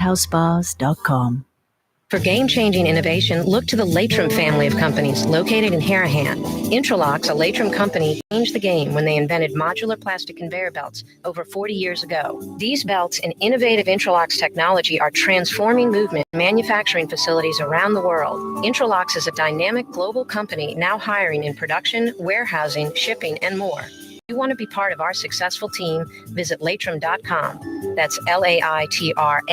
housebars.com. For game-changing innovation, look to the Latrim family of companies located in Harahan. Intralocks, a Latrim company, changed the game when they invented modular plastic conveyor belts over 40 years ago. These belts and innovative Intralocks technology are transforming movement in manufacturing facilities around the world. Intralocks is a dynamic global company now hiring in production, warehousing, shipping, and more. If you want to be part of our successful team, visit Latrim.com. That's LAITRAM.com.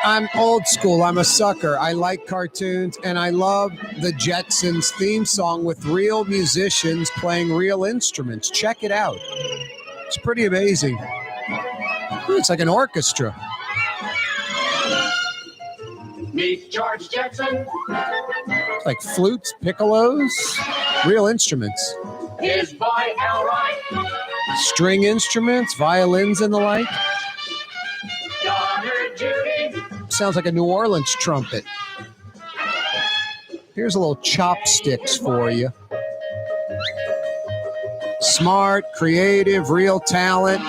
I'm old school. I'm a sucker. I like cartoons, and I love the Jetsons theme song with real musicians playing real instruments. Check it out. It's pretty amazing. It's like an orchestra. Meet George Jetson. Like flutes, piccolos, real instruments. His boy Elroy. String instruments, violins and the like. Daughter Judy. Sounds like a New Orleans trumpet. Here's a little chopsticks for you. Smart, creative, real talent.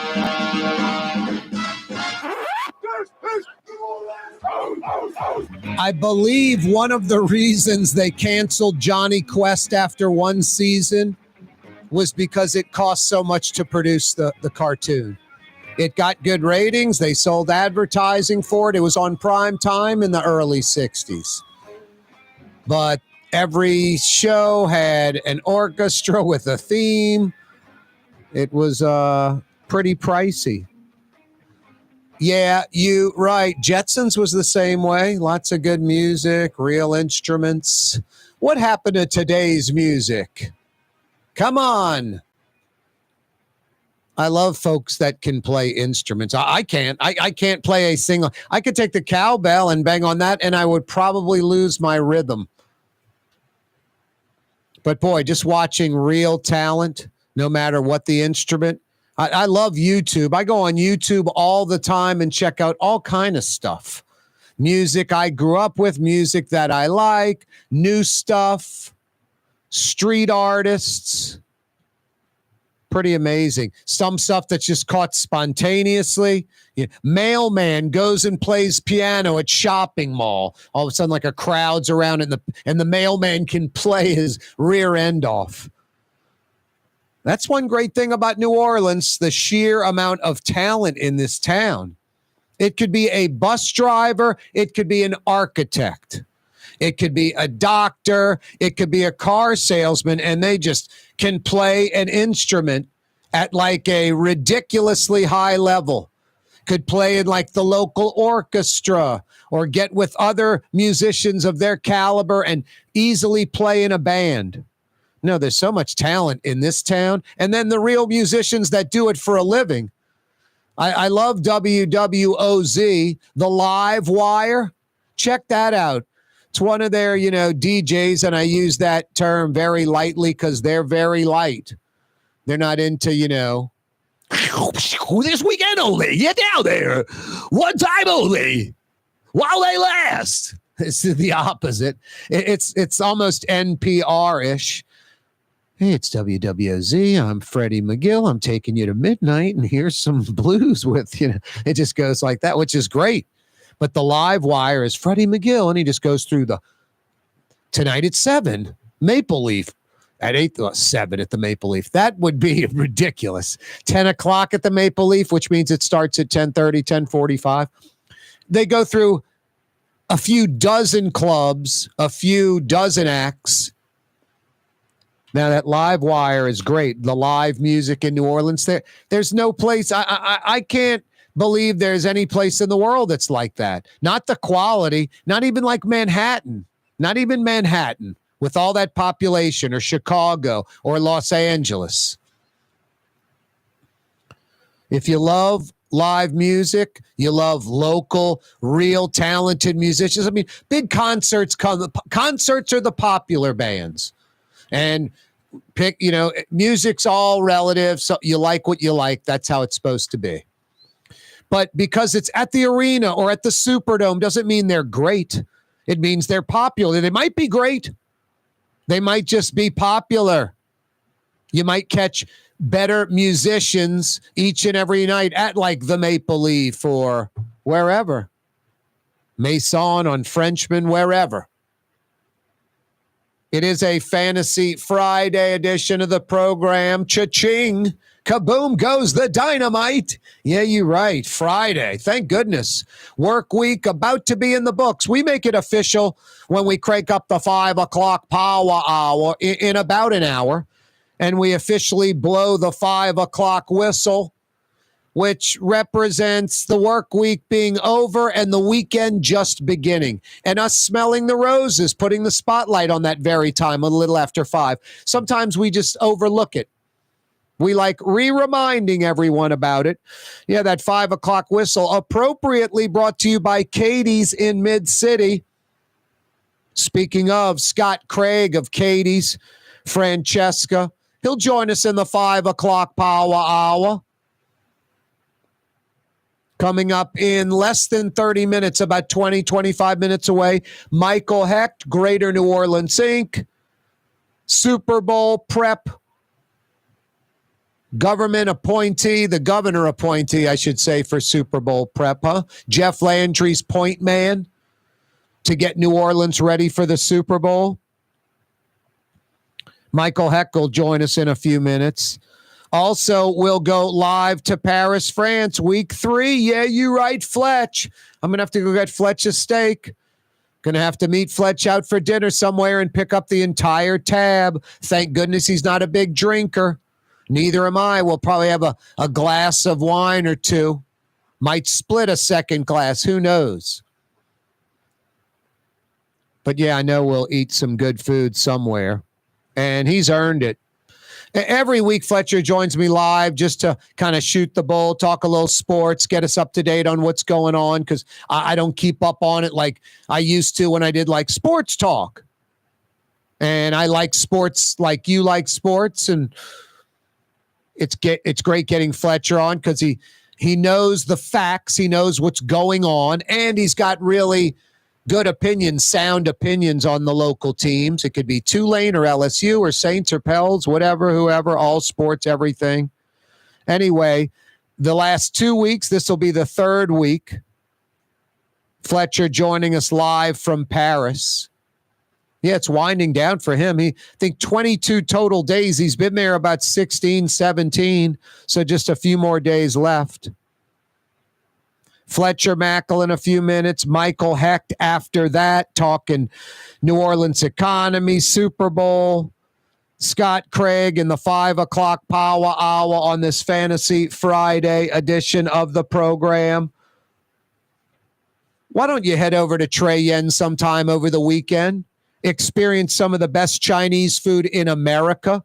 I believe one of the reasons they canceled Johnny Quest after one season was because it cost so much to produce the cartoon. It got good ratings. They sold advertising for it. It was on prime time in the early 60s. But every show had an orchestra with a theme. It was pretty pricey. Yeah, you right. Jetsons was the same way. Lots of good music, real instruments. What happened to today's music? Come on. I love folks that can play instruments. I can't. I can't play a single. I could take the cowbell and bang on that, and I would probably lose my rhythm. But boy, just watching real talent, no matter what the instrument. I love YouTube. I go on YouTube all the time and check out all kind of stuff. Music I grew up with, music that I like, new stuff, street artists. Pretty amazing. Some stuff that's just caught spontaneously. Mailman goes and plays piano at shopping mall. All of a sudden, like a crowd's around, and the mailman can play his rear end off. That's one great thing about New Orleans, the sheer amount of talent in this town. It could be a bus driver. It could be an architect. It could be a doctor. It could be a car salesman, and they just can play an instrument at like a ridiculously high level. Could play in like the local orchestra or get with other musicians of their caliber and easily play in a band. No, there's so much talent in this town. And then the real musicians that do it for a living. I love WWOZ, the Live Wire. Check that out. It's one of their, DJs, and I use that term very lightly because they're very light. They're not into, this weekend only. Get down there. One time only. While they last. It's the opposite. It's almost NPR-ish. Hey, it's WWOZ. I'm Freddie McGill. I'm taking you to midnight, and here's some blues with, it just goes like that, which is great. But the Live Wire is Freddie McGill, and he just goes through tonight at 7, Maple Leaf. At 7 at the Maple Leaf. That would be ridiculous. 10 o'clock at the Maple Leaf, which means it starts at 10:30, 10:45. They go through a few dozen clubs, a few dozen acts. Now, that Live Wire is great. The live music in New Orleans, there's no place. I can't believe there's any place in the world that's like that. Not the quality, not even like Manhattan. Not even Manhattan with all that population, or Chicago or Los Angeles. If you love live music, you love local, real talented musicians. I mean, big concerts concerts are the popular bands. And music's all relative. So you like what you like. That's how it's supposed to be. But because it's at the arena or at the Superdome doesn't mean they're great. It means they're popular. They might be great. They might just be popular. You might catch better musicians each and every night at like the Maple Leaf or wherever. Maison on Frenchman, wherever. It is a Fantasy Friday edition of the program. Cha-ching. Kaboom goes the dynamite. Yeah, you're right. Friday. Thank goodness. Work week about to be in the books. We make it official when we crank up the 5 o'clock power hour in about an hour. And we officially blow the 5 o'clock whistle, which represents the work week being over and the weekend just beginning. And us smelling the roses, putting the spotlight on that very time, a little after 5. Sometimes we just overlook it. We like reminding everyone about it. Yeah, that 5 o'clock whistle, appropriately brought to you by Katie's in Mid-City. Speaking of Scott Craig of Katie's, Francesca, he'll join us in the 5 o'clock power hour. Coming up in less than 30 minutes, about 20, 25 minutes away, Michael Hecht, Greater New Orleans Inc., Super Bowl prep, government appointee, the governor appointee, I should say, for Super Bowl prep, huh? Jeff Landry's point man to get New Orleans ready for the Super Bowl. Michael Hecht will join us in a few minutes. Also, we'll go live to Paris, France, week 3. Yeah, you're right, Fletch. I'm going to have to go get Fletch a steak. Going to have to meet Fletch out for dinner somewhere and pick up the entire tab. Thank goodness he's not a big drinker. Neither am I. We'll probably have a glass of wine or two. Might split a second glass. Who knows? But yeah, I know we'll eat some good food somewhere. And he's earned it. Every week, Fletcher joins me live just to kind of shoot the bull, talk a little sports, get us up to date on what's going on, because I don't keep up on it like I used to when I did like sports talk. And I like sports like you like sports, and it's great getting Fletcher on because he knows the facts, he knows what's going on, and he's got really good opinions, sound opinions on the local teams. It could be Tulane or LSU or Saints or Pels, whatever, whoever, all sports, everything. Anyway, the last 2 weeks, this will be the third week. Fletcher joining us live from Paris. Yeah, it's winding down for him. I think 22 total days. He's been there about 16, 17. So just a few more days left. Fletcher Mackel in a few minutes. Michael Hecht after that, talking New Orleans economy, Super Bowl. Scott Craig in the 5 o'clock power hour on this Fantasy Friday edition of the program. Why don't you head over to Trey Yen sometime over the weekend? Experience some of the best Chinese food in America.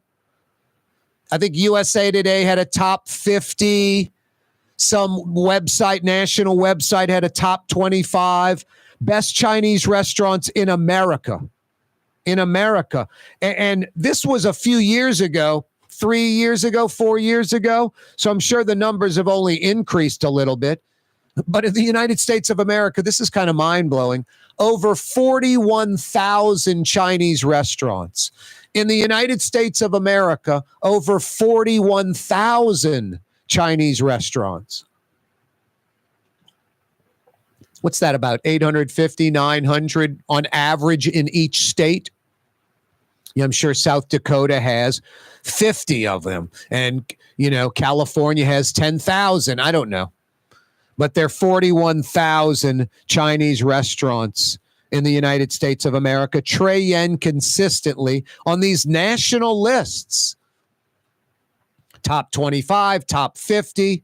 I think USA Today had a top 50. Some website, national website, had a top 25 best Chinese restaurants in America. In America. And this was a few years ago, 3 years ago, 4 years ago. So I'm sure the numbers have only increased a little bit. But in the United States of America, this is kind of mind-blowing. Over 41,000 Chinese restaurants. In the United States of America, over 41,000 Chinese restaurants. What's that, about 850, 900 on average in each state? Yeah, I'm sure South Dakota has 50 of them. And, California has 10,000. I don't know. But there are 41,000 Chinese restaurants in the United States of America. Trey Yen consistently on these national lists. Top 25, top 50.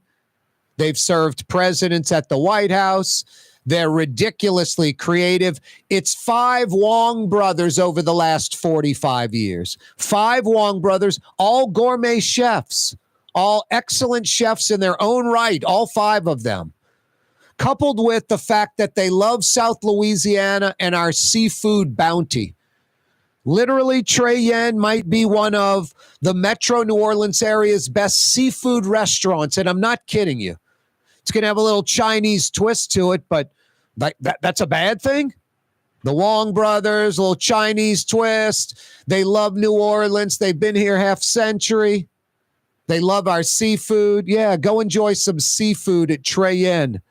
They've served presidents at the White House. They're ridiculously creative. It's 5 Wong brothers over the last 45 years. 5 Wong brothers, all gourmet chefs, all excellent chefs in their own right, all 5 of them. Coupled with the fact that they love South Louisiana and our seafood bounty. Literally, Trey Yen might be one of the Metro New Orleans area's best seafood restaurants, and I'm not kidding you. It's going to have a little Chinese twist to it, but that's a bad thing? The Wong brothers, a little Chinese twist. They love New Orleans. They've been here half century. They love our seafood. Yeah, go enjoy some seafood at Trey Yen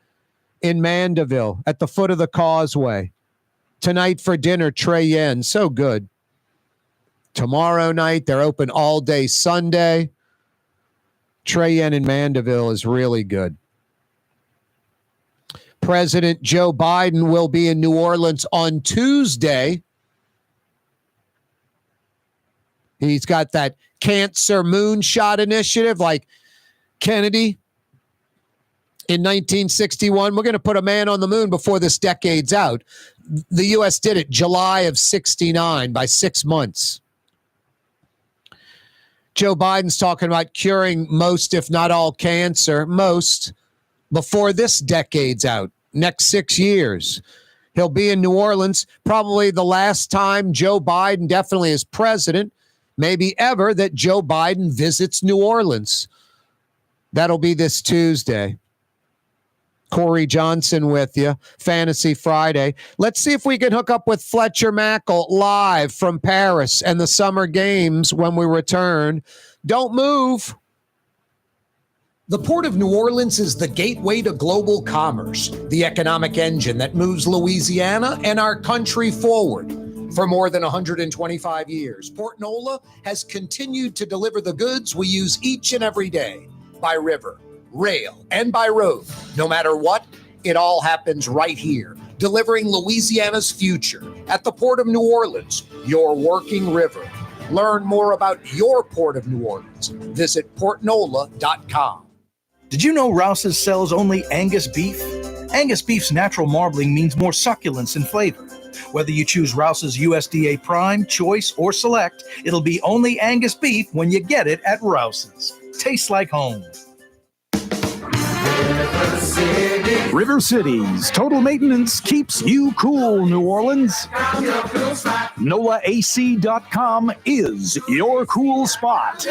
in Mandeville at the foot of the causeway. Tonight for dinner, Trey Yen. So good. Tomorrow night, they're open all day Sunday. Trey Yen in Mandeville is really good. President Joe Biden will be in New Orleans on Tuesday. He's got that cancer moonshot initiative like Kennedy in 1961. We're going to put a man on the moon before this decade's out. The U.S. did it July of 69 by 6 months. Joe Biden's talking about curing most, if not all, cancer, most, before this decade's out, next 6 years. He'll be in New Orleans, probably the last time Joe Biden, definitely as president, maybe ever, that Joe Biden visits New Orleans. That'll be this Tuesday. Corey Johnson with you, Fantasy Friday. Let's see if we can hook up with Fletcher Mackel live from Paris and the Summer Games when we return. Don't move. The Port of New Orleans is the gateway to global commerce, the economic engine that moves Louisiana and our country forward. For more than 125 years, Port Nola has continued to deliver the goods we use each and every day by river, rail, and by road. No matter what, it all happens right here, delivering Louisiana's future at the Port of New Orleans, your working river. Learn more about your Port of New Orleans. Visit portnola.com. Did you know Rouse's sells only Angus beef? Angus beef's natural marbling means more succulence and flavor. Whether you choose Rouse's USDA Prime, Choice, or Select, it'll be only Angus beef when you get it at Rouse's. Tastes like home. River Cities Total Maintenance keeps you cool, New Orleans. NOLAAC.com is your cool spot.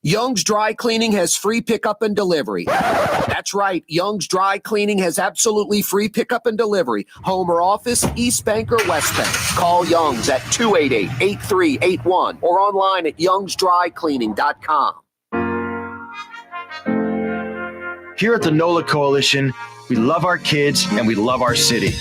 Young's Dry Cleaning has free pickup and delivery. That's right. Young's Dry Cleaning has absolutely free pickup and delivery. Home or office, East Bank or West Bank. Call Young's at 288-8381 or online at youngsdrycleaning.com. Here at the NOLA Coalition, we love our kids and we love our city.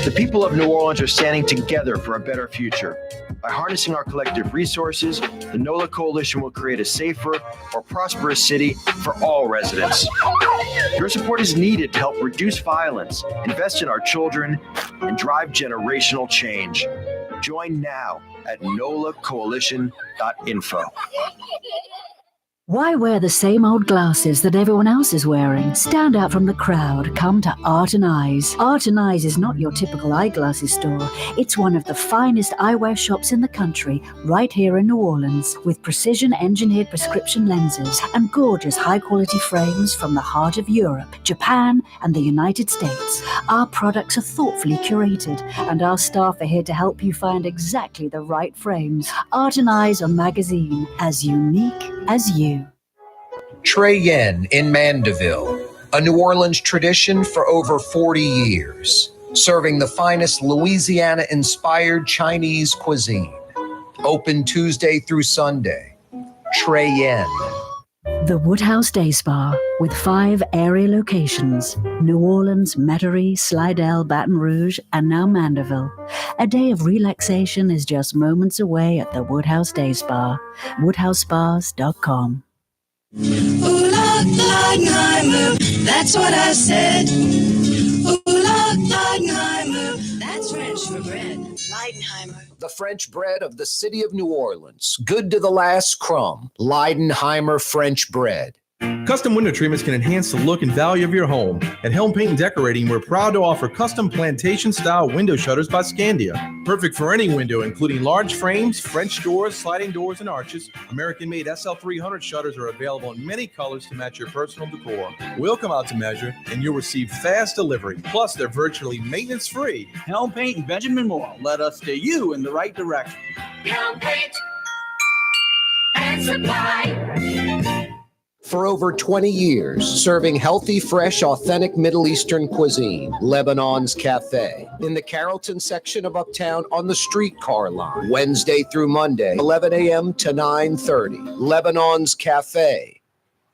The people of New Orleans are standing together for a better future. By harnessing our collective resources, the NOLA Coalition will create a safer, more prosperous city for all residents. Your support is needed to help reduce violence, invest in our children, and drive generational change. Join now at nolacoalition.info. Why wear the same old glasses that everyone else is wearing? Stand out from the crowd. Come to Art and Eyes. Art and Eyes is not your typical eyeglasses store. It's one of the finest eyewear shops in the country, right here in New Orleans, with precision-engineered prescription lenses and gorgeous high-quality frames from the heart of Europe, Japan, and the United States. Our products are thoughtfully curated, and our staff are here to help you find exactly the right frames. Art and Eyes on magazine, as unique as you. Trey Yen in Mandeville, a New Orleans tradition for over 40 years, serving the finest Louisiana-inspired Chinese cuisine. Open Tuesday through Sunday. Trey Yen. The Woodhouse Day Spa, with 5 area locations: New Orleans, Metairie, Slidell, Baton Rouge, and now Mandeville. A day of relaxation is just moments away at the Woodhouse Day Spa. WoodhouseSpas.com. Ooh, Leidenheimer, that's what I said. Ooh, Leidenheimer, that's French for bread. Leidenheimer. The French bread of the city of New Orleans. Good to the last crumb. Leidenheimer French bread. Custom window treatments can enhance the look and value of your home. At Helm Paint and Decorating, we're proud to offer custom plantation-style window shutters by Scandia. Perfect for any window, including large frames, French doors, sliding doors, and arches. American-made SL300 shutters are available in many colors to match your personal decor. We'll come out to measure, and you'll receive fast delivery. Plus, they're virtually maintenance-free. Helm Paint and Benjamin Moore led us steer you in the right direction. Helm Paint and Supply. For over 20 years, serving healthy, fresh, authentic Middle Eastern cuisine, Lebanon's Cafe. In the Carrollton section of Uptown on the streetcar line, Wednesday through Monday, 11 a.m. to 9:30. Lebanon's Cafe.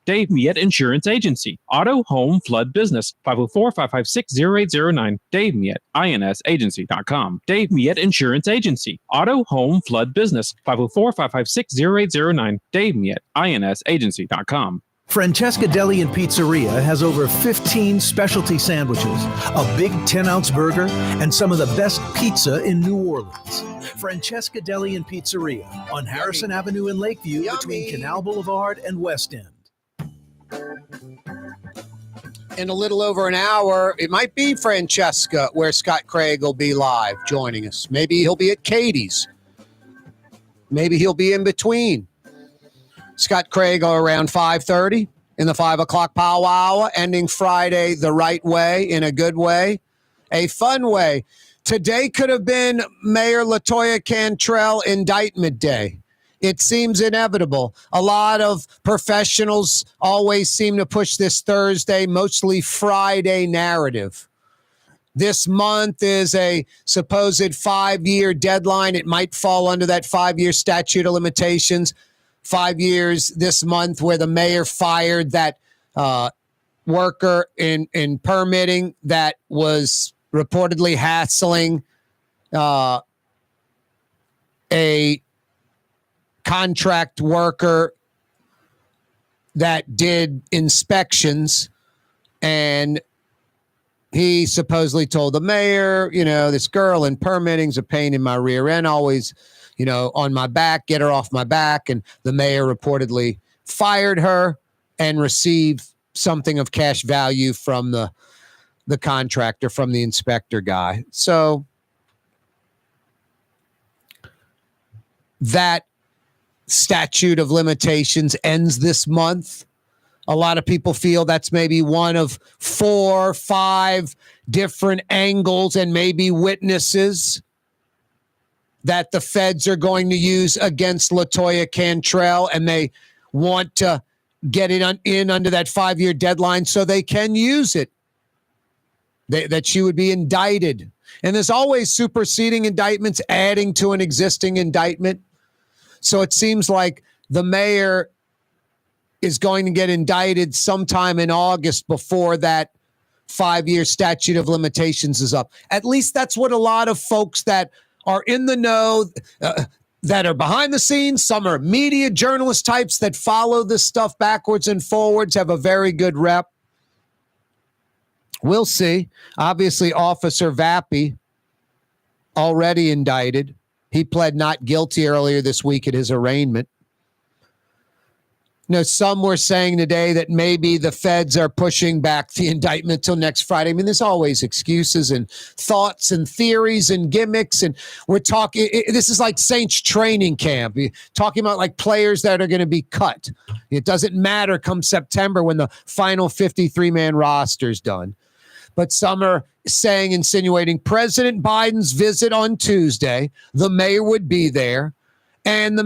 Dave Miette Insurance Agency. Auto, home, flood, business. 504-556-0809. Dave Miette, INSagency.com. Dave Miette Insurance Agency. Auto, home, flood, business. 504-556-0809. Dave Miette, INSagency.com. Francesca Deli and Pizzeria has over 15 specialty sandwiches, a big 10-ounce burger, and some of the best pizza in New Orleans. Francesca Deli and Pizzeria on Harrison Avenue in Lakeview between Canal Boulevard and West End. In a little over an hour, it might be Francesca, where Scott Craig will be live joining us. Maybe he'll be at Katie's. Maybe he'll be in between. Scott Craig around 5:30 in the 5 o'clock powwow, ending Friday the right way, in a good way, a fun way. Today could have been Mayor LaToya Cantrell indictment day. It seems inevitable. A lot of professionals always seem to push this Thursday, mostly Friday narrative. This month is a supposed 5-year deadline. It might fall under that 5-year statute of limitations. 5 years this month where the mayor fired that worker in permitting that was reportedly hassling a contract worker that did inspections, and he supposedly told the mayor, this girl in permitting's a pain in my rear end, always, on my back, get her off my back. And the mayor reportedly fired her and received something of cash value from the contractor, from the inspector guy. So that statute of limitations ends this month. A lot of people feel that's maybe one of 4 or 5 different angles and maybe witnesses that the feds are going to use against LaToya Cantrell, and they want to get it in under that 5-year deadline so they can use it, that she would be indicted. And there's always superseding indictments adding to an existing indictment. So it seems like the mayor is going to get indicted sometime in August before that 5-year statute of limitations is up. At least that's what a lot of folks that are in the know, that are behind the scenes, some are media journalist types that follow this stuff backwards and forwards, have a very good rep. We'll see. Obviously, Officer Vappy already indicted. He pled not guilty earlier this week at his arraignment. Some were saying today that maybe the feds are pushing back the indictment till next Friday. I mean, there's always excuses and thoughts and theories and gimmicks. And we're talking, this is like Saints training camp. You're talking about like players that are going to be cut. It doesn't matter come September when the final 53-man roster is done. But some are saying, insinuating President Biden's visit on Tuesday, the mayor would be there. And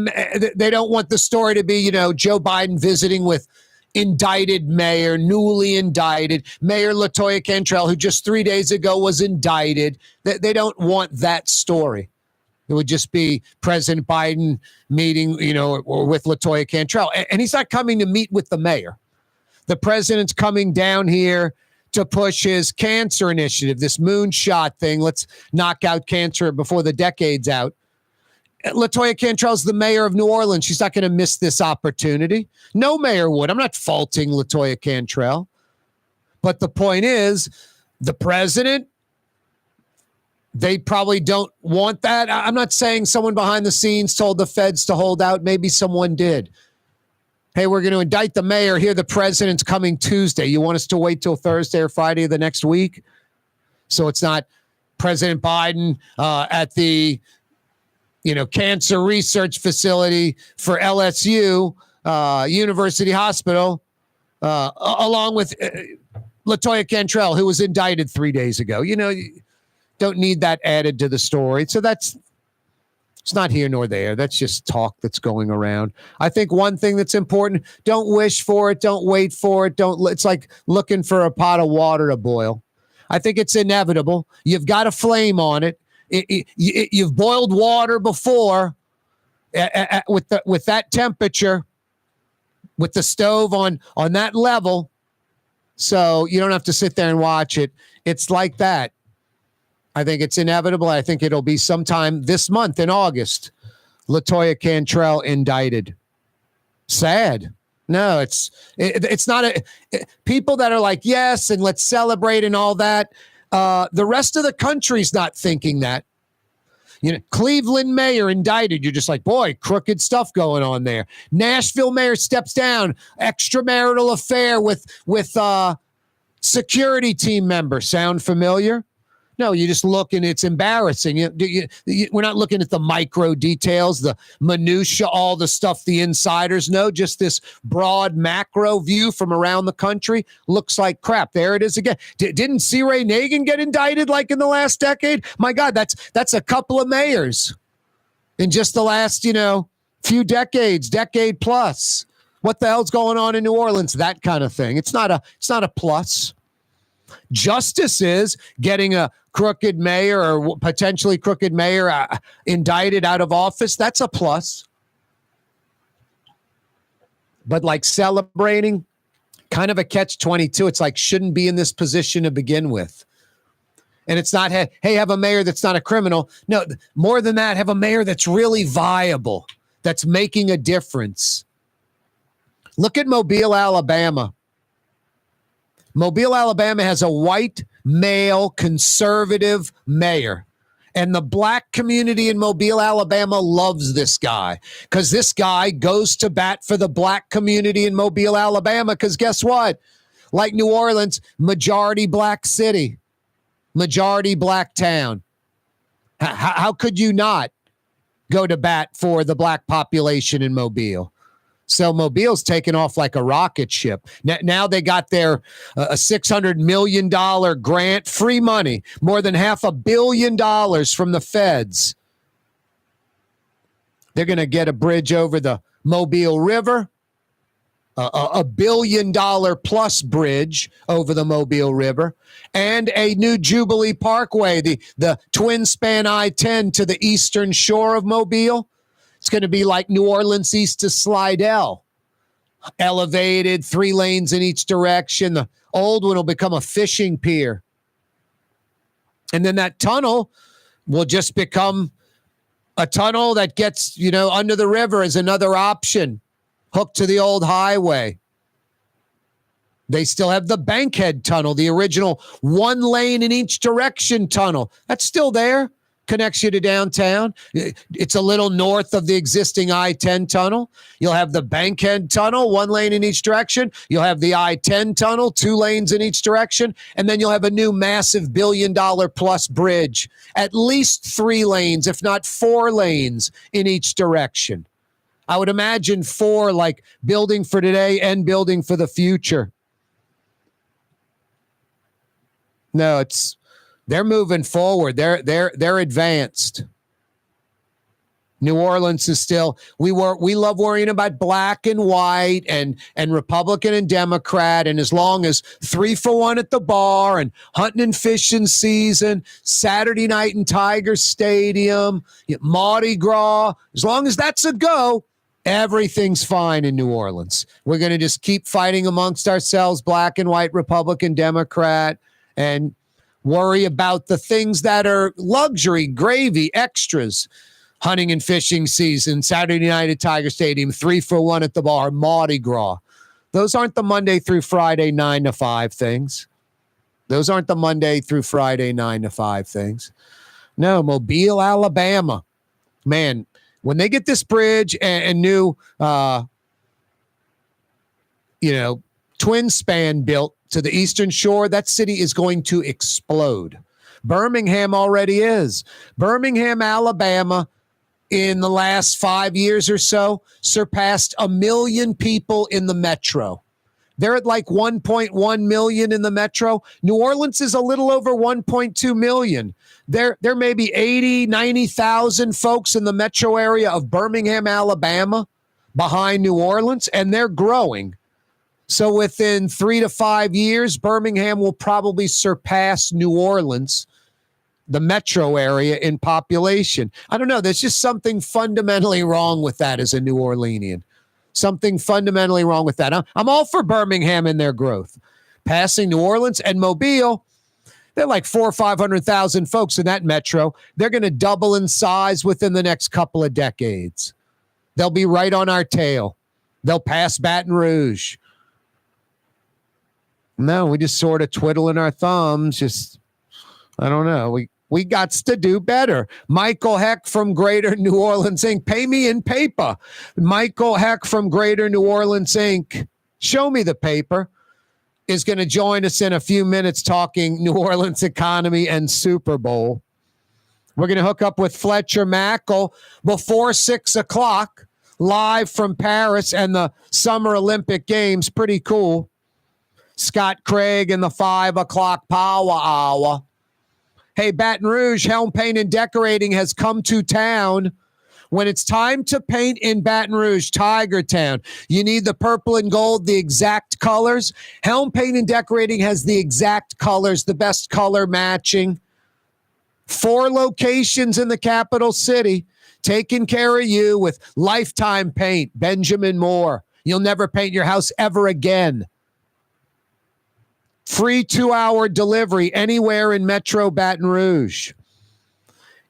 they don't want the story to be, Joe Biden visiting with indicted mayor, newly indicted, Mayor LaToya Cantrell, who just 3 days ago was indicted. They don't want that story. It would just be President Biden meeting, or with LaToya Cantrell. And he's not coming to meet with the mayor. The president's coming down here to push his cancer initiative, this moonshot thing. Let's knock out cancer before the decade's out. LaToya Cantrell's the mayor of New Orleans. She's not going to miss this opportunity. No mayor would. I'm not faulting LaToya Cantrell. But the point is, the president, they probably don't want that. I'm not saying someone behind the scenes told the feds to hold out. Maybe someone did. Hey, we're going to indict the mayor. Here, the president's coming Tuesday. You want us to wait till Thursday or Friday of the next week? So it's not President Biden at the cancer research facility for LSU University Hospital, along with LaToya Cantrell, who was indicted 3 days ago. You don't need that added to the story. So It's not here nor there. That's just talk that's going around. I think one thing that's important, don't wish for it. Don't wait for it. It's like looking for a pot of water to boil. I think it's inevitable. You've got a flame on it. You've boiled water before with that temperature, with the stove on that level. So you don't have to sit there and watch it. It's like that. I think it's inevitable. I think it'll be sometime this month in August. LaToya Cantrell indicted. Sad. No, it's not people that are like, yes, and let's celebrate and all that. The rest of the country's not thinking that. Cleveland mayor indicted. You're just like, boy, crooked stuff going on there. Nashville mayor steps down. Extramarital affair with security team member. Sound familiar? No, you just look and it's embarrassing. We're not looking at the micro details, the minutia, all the stuff the insiders know. Just this broad macro view from around the country looks like crap. There it is again. Didn't C. Ray Nagin get indicted like in the last decade? My God, that's a couple of mayors in just the last few decades, decade plus. What the hell's going on in New Orleans? That kind of thing. It's not a plus. Justice is getting a crooked mayor or potentially crooked mayor indicted out of office. That's a plus. But like celebrating, kind of a catch-22. It's like shouldn't be in this position to begin with. And it's not, hey, have a mayor that's not a criminal. No, more than that, have a mayor that's really viable, that's making a difference. Look at Mobile, Alabama. Mobile, Alabama has a white, male, conservative mayor. And the black community in Mobile, Alabama loves this guy because this guy goes to bat for the black community in Mobile, Alabama. Because guess what? Like New Orleans, majority black city, majority black town. How could you not go to bat for the black population in Mobile? So Mobile's taken off like a rocket ship. Now they got their a $600 million grant, free money, more than $500 million from the feds. They're going to get a bridge over the Mobile River, a $1 billion plus bridge over the Mobile River, and a new Jubilee Parkway, the twin span I-10 to the eastern shore of Mobile. It's going to be like New Orleans east to Slidell. Elevated, 3 lanes in each direction. The old one will become a fishing pier. And then that tunnel will just become a tunnel that gets, under the river as another option, hooked to the old highway. They still have the Bankhead Tunnel, the original 1 lane in each direction tunnel. That's still there. Connects you to downtown. It's a little north of the existing I-10 tunnel. You'll have the Bankhead Tunnel, 1 lane in each direction. You'll have the I-10 tunnel, 2 lanes in each direction. And then you'll have a new massive $1 billion plus bridge, at least 3 lanes, if not 4 lanes in each direction. I would imagine 4, like building for today and building for the future. No, they're moving forward. They're advanced. New Orleans is still, we love worrying about black and white and Republican and Democrat. And as long as 3 for 1 at the bar and hunting and fishing season, Saturday night in Tiger Stadium, Mardi Gras, as long as that's a go, everything's fine in New Orleans. We're going to just keep fighting amongst ourselves, black and white, Republican, Democrat, and worry about the things that are luxury, gravy, extras. Hunting and fishing season, Saturday night at Tiger Stadium, 3 for 1 at the bar, Mardi Gras. Those aren't the Monday through Friday 9 to 5 things. Those aren't the Monday through Friday 9 to 5 things. No, Mobile, Alabama. Man, when they get this bridge and new, twin span built to the eastern shore, that city is going to explode. Birmingham already is. Birmingham, Alabama, in the last 5 years or so, surpassed 1 million people in the metro. They're at like 1.1 million in the metro. New Orleans is a little over 1.2 million. There may be 80, 90,000 folks in the metro area of Birmingham, Alabama, behind New Orleans, and they're growing. So within 3 to 5 years, Birmingham will probably surpass New Orleans, the metro area, in population. I don't know. There's just something fundamentally wrong with that as a New Orleanian. Something fundamentally wrong with that. I'm all for Birmingham and their growth. Passing New Orleans and Mobile, they're like 400,000 or 500,000 folks in that metro. They're going to double in size within the next couple of decades. They'll be right on our tail. They'll pass Baton Rouge. No, we just sort of twiddling our thumbs. Just, I don't know. We got to do better. Michael Hecht from Greater New Orleans Inc. Pay me in paper. Michael Hecht from Greater New Orleans Inc. Show me the paper. Is going to join us in a few minutes talking New Orleans economy and Super Bowl. We're going to hook up with Fletcher Mackel before 6 o'clock, live from Paris and the Summer Olympic Games. Pretty cool. Scott Craig in the 5 o'clock power hour. Hey, Baton Rouge, Helm Paint and Decorating has come to town. When it's time to paint in Baton Rouge, Tiger Town, you need the purple and gold, the exact colors. Helm Paint and Decorating has the exact colors, the best color matching. 4 locations in the capital city, taking care of you with Lifetime Paint, Benjamin Moore. You'll never paint your house ever again. Free 2-hour delivery anywhere in Metro Baton Rouge.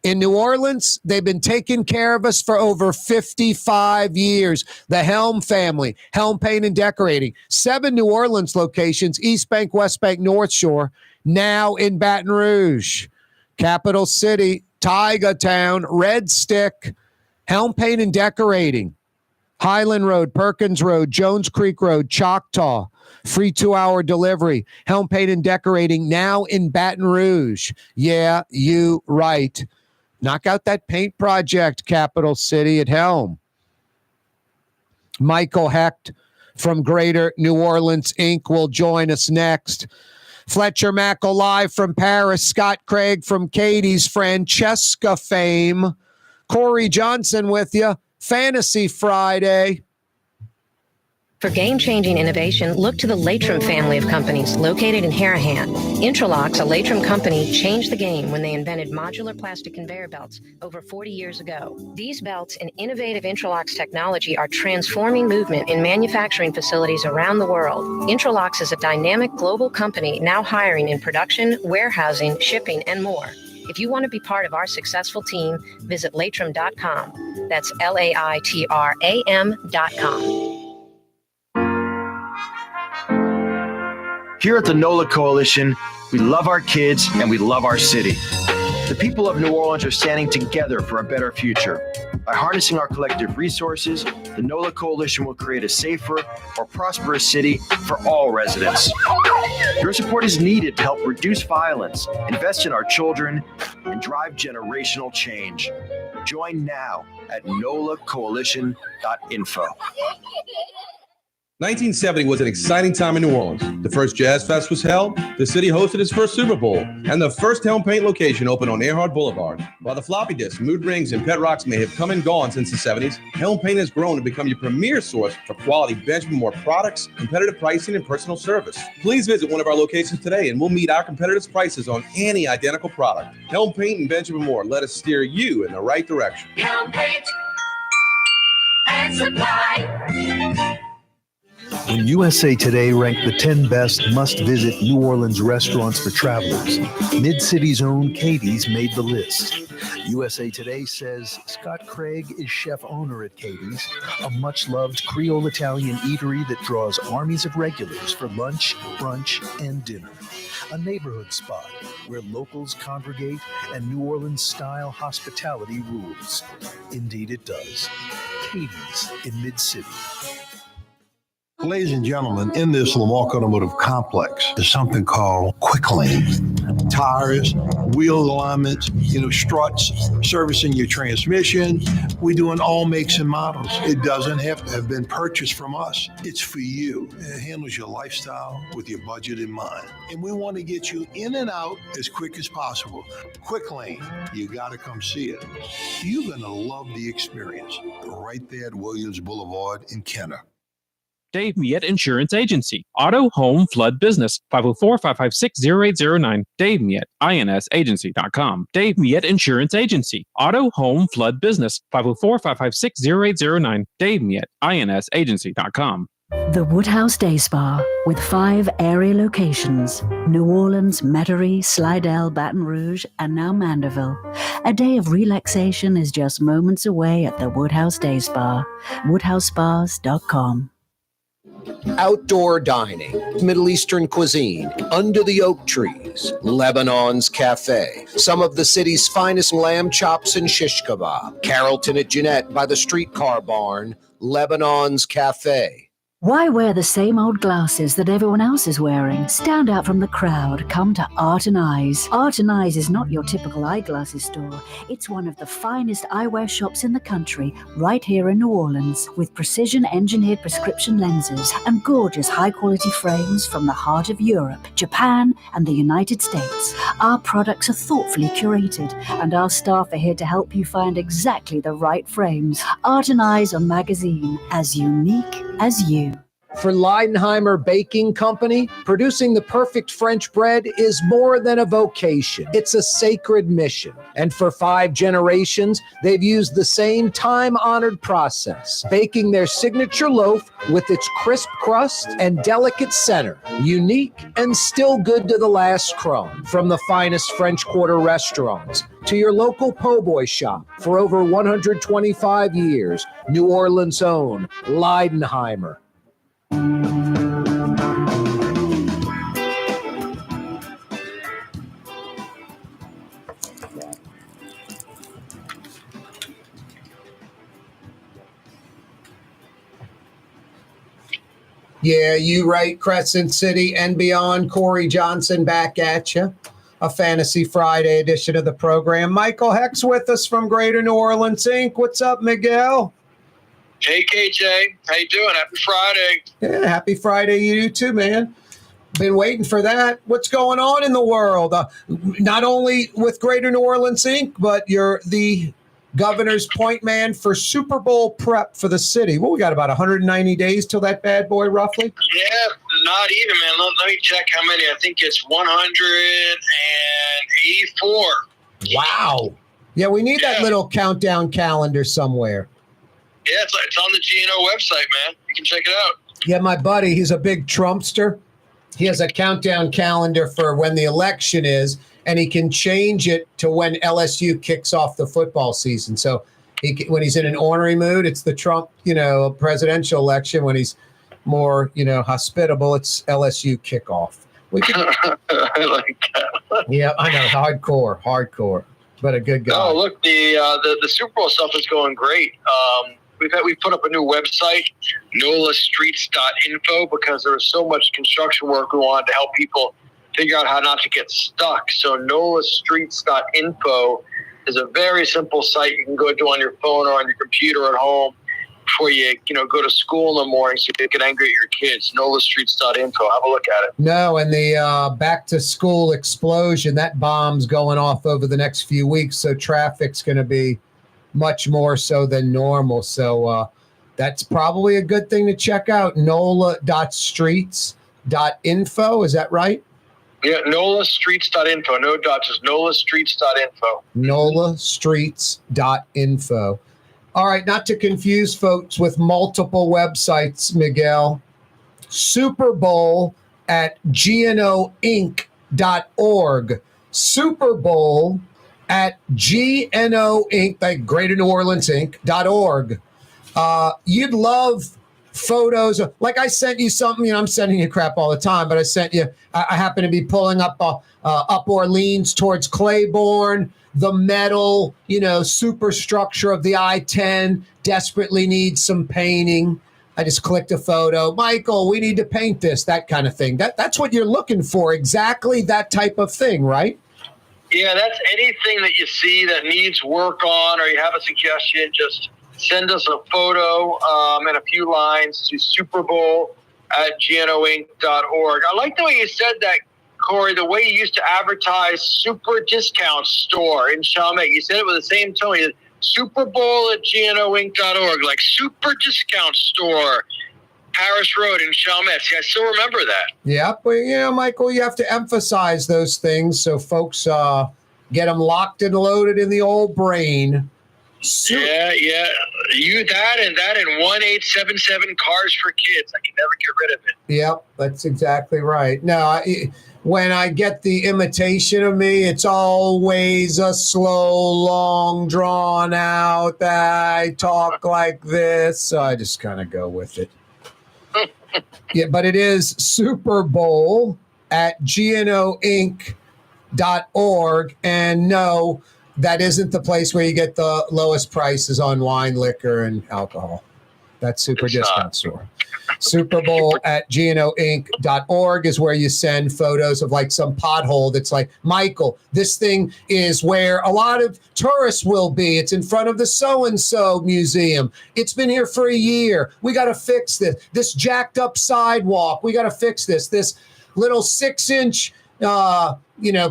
In New Orleans, they've been taking care of us for over 55 years. The Helm family, Helm Paint and Decorating. 7 New Orleans locations, East Bank, West Bank, North Shore, now in Baton Rouge. Capital City, Tiger Town, Red Stick, Helm Paint and Decorating. Highland Road, Perkins Road, Jones Creek Road, Choctaw. Free 2-hour delivery. Helm Paint and Decorating now in Baton Rouge. Yeah, you right. Knock out that paint project, Capital City at Helm. Michael Hecht from Greater New Orleans Inc. will join us next. Fletcher Mackel live from Paris. Scott Craig from Katie's Francesca fame. Corey Johnson with you. Fantasy Friday. For game-changing innovation, look to the Latrim family of companies located in Harahan. Intralocks, a Latrim company, changed the game when they invented modular plastic conveyor belts over 40 years ago. These belts and innovative Intralocks technology are transforming movement in manufacturing facilities around the world. Intralocks is a dynamic global company now hiring in production, warehousing, shipping, and more. If you want to be part of our successful team, visit Latrim.com. That's LAITRAM.com. Here at the NOLA Coalition, we love our kids and we love our city. The people of New Orleans are standing together for a better future. By harnessing our collective resources, the NOLA Coalition will create a safer, more prosperous city for all residents. Your support is needed to help reduce violence, invest in our children, and drive generational change. Join now at nolacoalition.info. 1970 was an exciting time in New Orleans. The first Jazz Fest was held, the city hosted its first Super Bowl, and the first Helm Paint location opened on Earhart Boulevard. While the floppy disks, mood rings, and pet rocks may have come and gone since the 70s, Helm Paint has grown to become your premier source for quality Benjamin Moore products, competitive pricing, and personal service. Please visit one of our locations today and we'll meet our competitors' prices on any identical product. Helm Paint and Benjamin Moore, let us steer you in the right direction. Helm Paint and Supply. When USA Today ranked the 10 best must-visit New Orleans restaurants for travelers, Mid-City's own Katie's made the list. USA Today says Scott Craig is chef-owner at Katie's, a much-loved Creole Italian eatery that draws armies of regulars for lunch, brunch, and dinner. A neighborhood spot where locals congregate and New Orleans-style hospitality rules. Indeed it does. Katie's in Mid-City. Ladies and gentlemen, in this Lamarck Automotive Complex is something called Quick Lane. Tires, wheel alignments, struts, servicing your transmission. We do in all makes and models. It doesn't have to have been purchased from us. It's for you. It handles your lifestyle with your budget in mind. And we want to get you in and out as quick as possible. Quick Lane, you got to come see it. You're going to love the experience. Right there at Williams Boulevard in Kenner. Dave Miette Insurance Agency. Auto, home, flood, business. 504-556-0809. Dave Miette, insagency.com. Dave Miette Insurance Agency. Auto, home, flood, business. 504-556-0809. Dave Miette, insagency.com. The Woodhouse Day Spa, with 5 area locations: New Orleans, Metairie, Slidell, Baton Rouge, and now Mandeville. A day of relaxation is just moments away at the Woodhouse Day Spa. WoodhouseSpas.com. Outdoor dining, Middle Eastern cuisine, under the oak trees, Lebanon's Cafe, some of the city's finest lamb chops and shish kebab, Carrollton at Jeanette by the streetcar barn, Lebanon's Cafe. Why wear the same old glasses that everyone else is wearing? Stand out from the crowd. Come to Art and Eyes. Art and Eyes is not your typical eyeglasses store. It's one of the finest eyewear shops in the country, right here in New Orleans, with precision-engineered prescription lenses and gorgeous high-quality frames from the heart of Europe, Japan, and the United States. Our products are thoughtfully curated, and our staff are here to help you find exactly the right frames. Art and Eyes on magazine, as unique as you. For Leidenheimer Baking Company, producing the perfect French bread is more than a vocation. It's a sacred mission. And for 5 generations, they've used the same time-honored process, baking their signature loaf with its crisp crust and delicate center, unique and still good to the last crumb. From the finest French Quarter restaurants to your local po' boy shop, for over 125 years, New Orleans' own Leidenheimer. Yeah, you right, Crescent City and beyond. Corey Johnson back at you. A Fantasy Friday edition of the program. Michael Hecht's with us from Greater New Orleans Inc. What's up, Miguel? Hey, KJ. How you doing? Happy Friday. Yeah, happy Friday. You too, man. Been waiting for that. What's going on in the world? Not only with Greater New Orleans Inc., but you're the governor's point man for Super Bowl prep for the city. Well, we got about 190 days till that bad boy, roughly. Yeah, not even, man. Let me check how many. I think it's 184. Wow. Yeah, we need that little countdown calendar somewhere. Yeah, it's on the GNO website, man. You can check it out. Yeah, my buddy, he's a big Trumpster. He has a countdown calendar for when the election is, and he can change it to when LSU kicks off the football season. So when he's in an ornery mood, it's the Trump, presidential election. When he's more, hospitable, it's LSU kickoff. I like that. Yeah, I know. Hardcore, but a good guy. Oh, look, the Super Bowl stuff is going great. We put up a new website, NOLAstreets.info, because there was so much construction work. We wanted to help people figure out how not to get stuck. So NOLAstreets.info is a very simple site you can go to on your phone or on your computer at home before you go to school in the morning, so you can angry at your kids. NOLAstreets.info. Have a look at it. No, and the back to school explosion, that bomb's going off over the next few weeks. So traffic's going to be much more so than normal. So that's probably a good thing to check out. NOLA.streets.info. Is that right? Yeah, NOLAstreets.info. No dots, just NOLAstreets.info. NOLAstreets.info. All right, not to confuse folks with multiple websites, Miguel. SuperBowl at gnoinc.org. SuperBowl at GNO Inc., like Greater New Orleans Inc.org. You'd love photos. Like I sent you something, I'm sending you crap all the time, but I sent you, I happen to be pulling up up Orleans towards Claiborne. The metal, superstructure of the I-10 desperately needs some painting. I just clicked a photo. Michael, we need to paint this, that kind of thing. That's what you're looking for, exactly that type of thing, right? Yeah, that's anything that you see that needs work on or you have a suggestion, just send us a photo and a few lines to superbowl@gnoinc.org. I like the way you said that, Corey, the way you used to advertise Super Discount Store in Chalmette. You said it with the same tone. You said, superbowl@gnoinc.org, like Super Discount Store, Paris Road in Chalmette. See, I still remember that. Yep. Well, Michael, you have to emphasize those things so folks get them locked and loaded in the old brain. Yeah. You that and 1877 Cars for Kids. I can never get rid of it. Yep, that's exactly right. Now, when I get the imitation of me, it's always a slow, long, drawn out that I talk like this. So I just kind of go with it. Yeah, but it is superbowl@gnoinc.org. And no, that isn't the place where you get the lowest prices on wine, liquor, and alcohol. That's Super Discount Store. superbowl@gnoinc.org is where you send photos of like some pothole that's like, Michael, this thing is where a lot of tourists will be. It's in front of the so-and-so museum. It's been here for a year. We got to fix this. This jacked up sidewalk. We got to fix this. This little 6-inch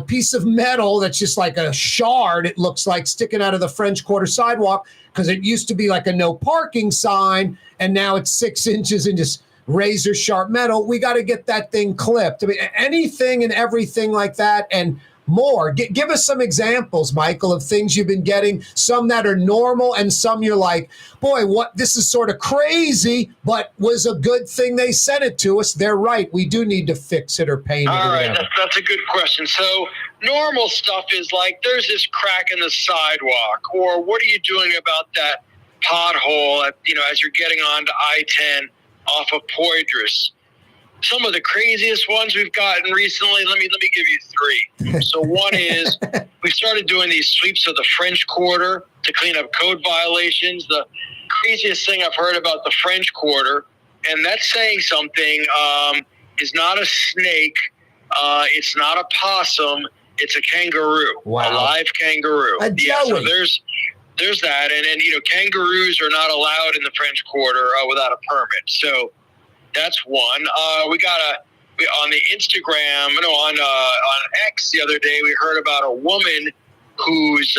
piece of metal that's just like a shard, it looks like, sticking out of the French Quarter sidewalk, because it used to be like a no parking sign, and now it's 6 inches in just razor sharp metal. We got to get that thing clipped. I mean, anything and everything like that and more. Give us some examples, Michael, of things you've been getting, some that are normal and some you're like, boy, what, this is sort of crazy, but was a good thing they sent it to us. They're right. We do need to fix it or paint it. All right, that's a good question. So normal stuff is like, there's this crack in the sidewalk, or what are you doing about that pothole as you're getting onto I-10 off of Poydras? Some of the craziest ones we've gotten recently, let me give you three. So one is we started doing these sweeps of the French Quarter to clean up code violations. The craziest thing I've heard about the French Quarter, and that's saying something, is not a snake, it's not a possum, it's a kangaroo, a live kangaroo. Yeah, so there's that, and kangaroos are not allowed in the French Quarter without a permit. So that's one. We got on the Instagram, on X the other day, we heard about a woman whose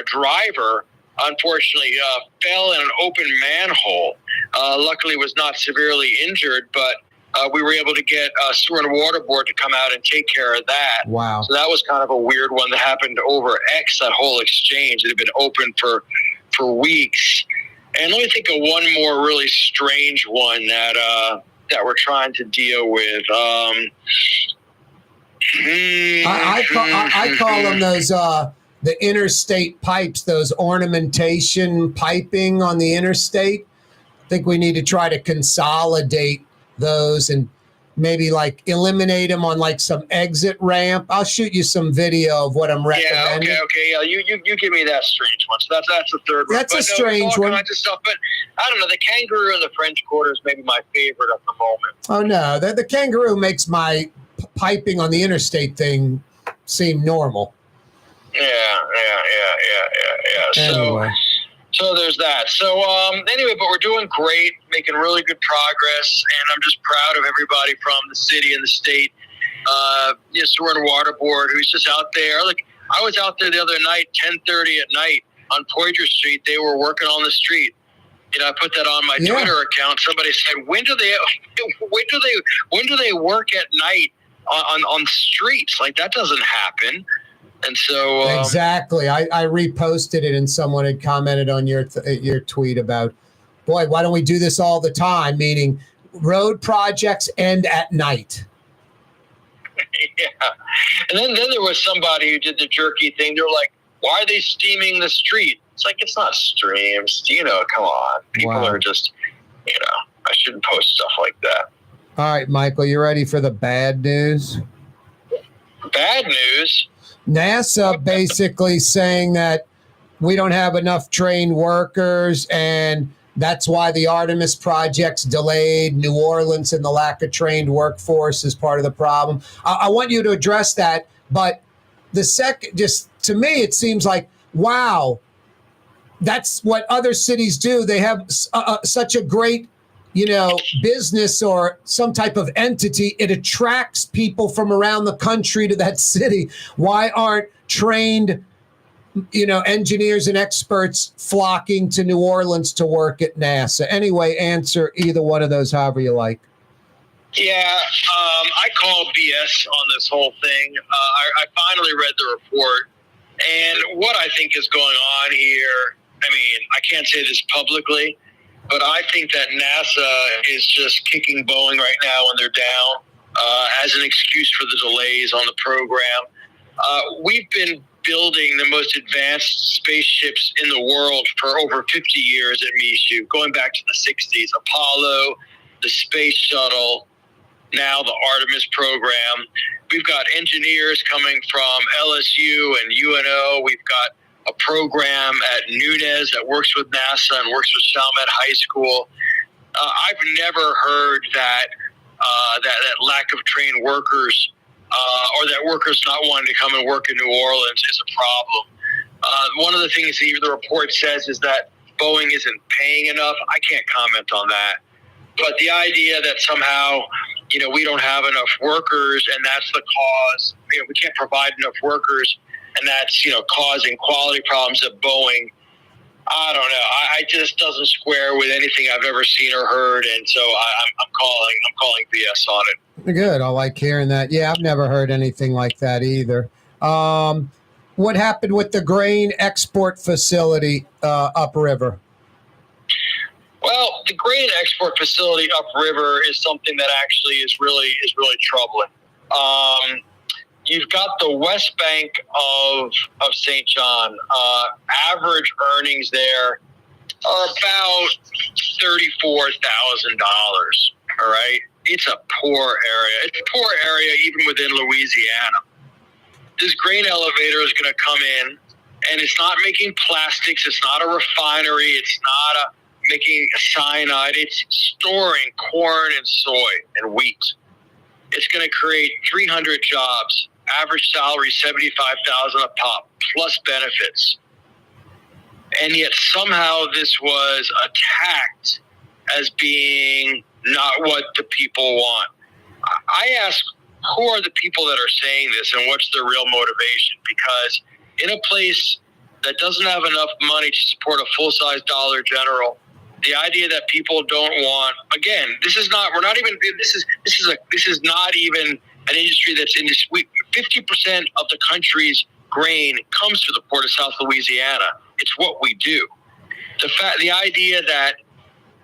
driver unfortunately fell in an open manhole. Luckily was not severely injured, but we were able to get Sewer and Water Board to come out and take care of that. Wow. So that was kind of a weird one that happened over X, that whole exchange. It had been open for weeks. And let me think of one more really strange one that we're trying to deal with. I call them those the interstate pipes, those ornamentation piping on the interstate. I think we need to try to consolidate those and maybe like eliminate them on like some exit ramp. I'll shoot you some video of what I'm recommending. Yeah, okay. Yeah, you give me that strange one. So that's the third one. That's a strange one. But I don't know. The kangaroo in the French Quarter is maybe my favorite at the moment. Oh no, the kangaroo makes my piping on the interstate thing seem normal. Yeah. Anyway. So there's that. So anyway, but we're doing great, making really good progress, and I'm just proud of everybody from the city and the state. Sewer and Water Board, who's just out there. Like, I was out there the other night, 10:30 at night on Poydras Street. They were working on the street. I put that on my Twitter account. Somebody said, when do they work at night on streets? Like, that doesn't happen. And so exactly, I reposted it, and someone had commented on your tweet about, boy, why don't we do this all the time? Meaning, road projects end at night. Yeah, and then there was somebody who did the jerky thing. They're like, why are they steaming the street? It's like, it's not streams. Come on, people are just, I shouldn't post stuff like that. All right, Michael, you ready for the bad news? Bad news. NASA basically saying that we don't have enough trained workers, and That's why the Artemis project's delayed. New Orleans and the lack of trained workforce is part of the problem. I want you to address that. But just to me, it seems like, wow, that's what other cities do. They have such a great, business or some type of entity. It attracts people from around the country to that city. Why aren't trained, engineers and experts flocking to New Orleans to work at NASA? Anyway, answer either one of those however you like. Yeah, I call BS on this whole thing. I finally read the report, and what I think is going on here, I mean, I can't say this publicly, but I think that NASA is just kicking Boeing right now when they're down as an excuse for the delays on the program. We've been building the most advanced spaceships in the world for over 50 years at Michoud, going back to the 60s. Apollo, the Space Shuttle, now the Artemis program. We've got engineers coming from LSU and UNO. We've got a program at Nunez that works with NASA and works with Chalmette High School. I've never heard that lack of trained workers or that workers not wanting to come and work in New Orleans is a problem. One of the things the report says is that Boeing isn't paying enough. I can't comment on that. But the idea that somehow, we don't have enough workers and that's the cause, we can't provide enough workers and that's, causing quality problems at Boeing. I don't know. I just doesn't square with anything I've ever seen or heard. And so I'm calling BS on it. Good. I like hearing that. Yeah, I've never heard anything like that either. What happened with the grain export facility upriver? Well, the grain export facility upriver is something that actually is really troubling. You've got the West Bank of St. John. Average earnings there are about $34,000. All right, it's a poor area. It's a poor area even within Louisiana. This grain elevator is going to come in, and it's not making plastics. It's not a refinery. It's not making cyanide. It's storing corn and soy and wheat. It's going to create 300 jobs. Average salary $75,000 a pop, plus benefits. And yet somehow this was attacked as being not what the people want. I ask, who are the people that are saying this and what's their real motivation? Because in a place that doesn't have enough money to support a full-size Dollar General, the idea that people don't want, again, this is not even an industry that's in this. 50% of the country's grain comes to the port of South Louisiana. It's what we do. The idea that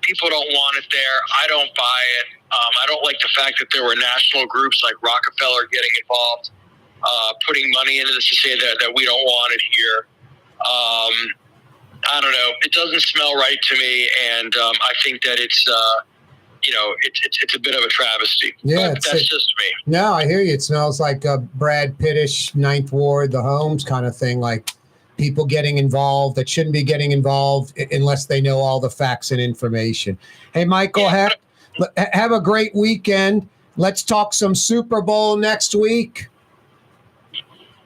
people don't want it there, I don't buy it. I don't like the fact that there were national groups like Rockefeller getting involved, putting money into this to say that we don't want it here. I don't know. It doesn't smell right to me, and I think that it's it's a bit of a travesty. Yeah, but that's just me. No, I hear you. It smells like a Brad Pittish Ninth Ward, the Holmes kind of thing, like people getting involved that shouldn't be getting involved unless they know all the facts and information. Hey, Michael, Hecht, have a great weekend. Let's talk some Super Bowl next week.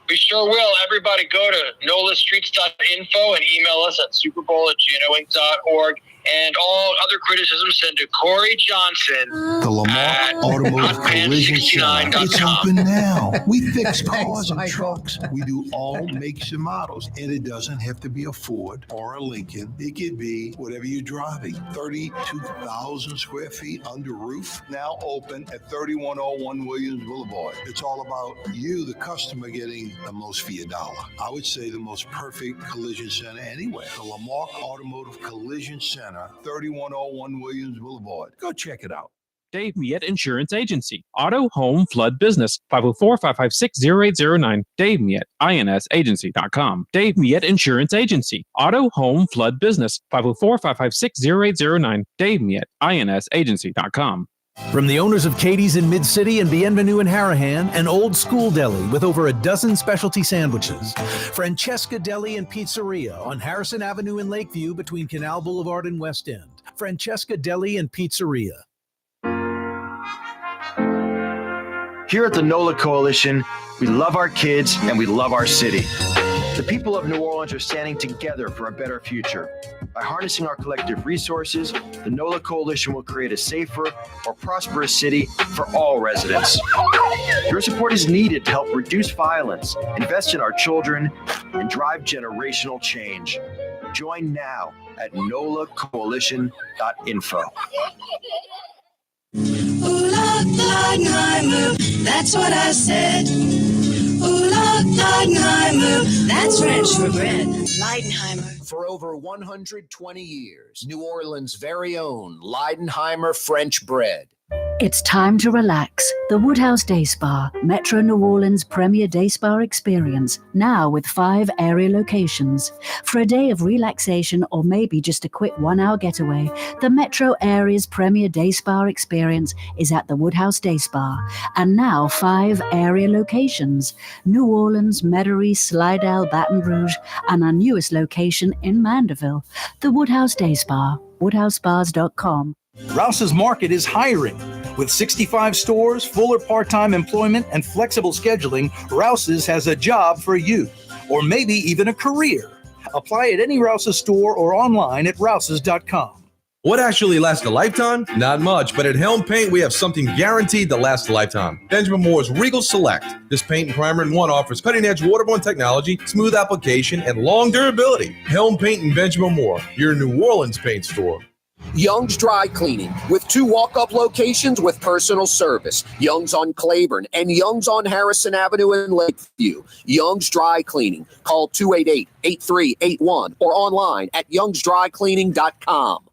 We sure will. Everybody go to nolastreets.info and email us at superbowl@gnoinc.org. And all other criticisms send to Corey Johnson. The Lamar Automotive Collision Center. It's open now. We fix cars and trucks. We do all makes and models. And it doesn't have to be a Ford or a Lincoln. It could be whatever you're driving. 32,000 square feet under roof. Now open at 3101 Williams Boulevard. It's all about you, the customer, getting the most for your dollar. I would say the most perfect collision center anywhere. The Lamar Automotive Collision Center. 3101 Williams Boulevard. Go check it out. Dave Miette Insurance Agency. Auto, home, flood, business. 504-556-0809. Dave Miette, INSagency.com. Dave Miette Insurance Agency. Auto, home, flood, business. 504-556-0809. Dave Miette, INSagency.com. From the owners of Katie's in Mid-City and Bienvenue in Harahan, an old school deli with over a dozen specialty sandwiches. Francesca Deli and Pizzeria on Harrison Avenue in Lakeview between Canal Boulevard and West End. Francesca Deli and Pizzeria. Here at the NOLA Coalition, we love our kids and we love our city. The people of New Orleans are standing together for a better future. By harnessing our collective resources, the NOLA Coalition will create a safer, more prosperous city for all residents. Your support is needed to help reduce violence, invest in our children, and drive generational change. Join now at nolacoalition.info. Ooh, Leidenheimer, that's what I said. Ooh, Leidenheimer, that's French for bread. Leidenheimer. For over 120 years, New Orleans' very own Leidenheimer French bread. It's time to relax. The Woodhouse Day Spa, Metro New Orleans' premier day spa experience, now with 5 area locations. For a day of relaxation or maybe just a quick 1-hour getaway, the Metro area's premier day spa experience is at the Woodhouse Day Spa. And now 5 area locations: New Orleans, Metairie, Slidell, Baton Rouge, and our newest location in Mandeville. The Woodhouse Day Spa, woodhousespas.com. Rouse's Market is hiring. With 65 stores, full or part-time employment, and flexible scheduling, Rouse's has a job for you, or maybe even a career. Apply at any Rouse's store or online at rouses.com. What actually lasts a lifetime? Not much, but at Helm Paint, we have something guaranteed to last a lifetime. Benjamin Moore's Regal Select. This paint and primer in one offers cutting-edge waterborne technology, smooth application, and long durability. Helm Paint and Benjamin Moore, your New Orleans paint store. Young's Dry Cleaning, with 2 walk-up locations with personal service. Young's on Claiborne and Young's on Harrison Avenue in Lakeview. Young's Dry Cleaning. Call 288-8381 or online at youngsdrycleaning.com.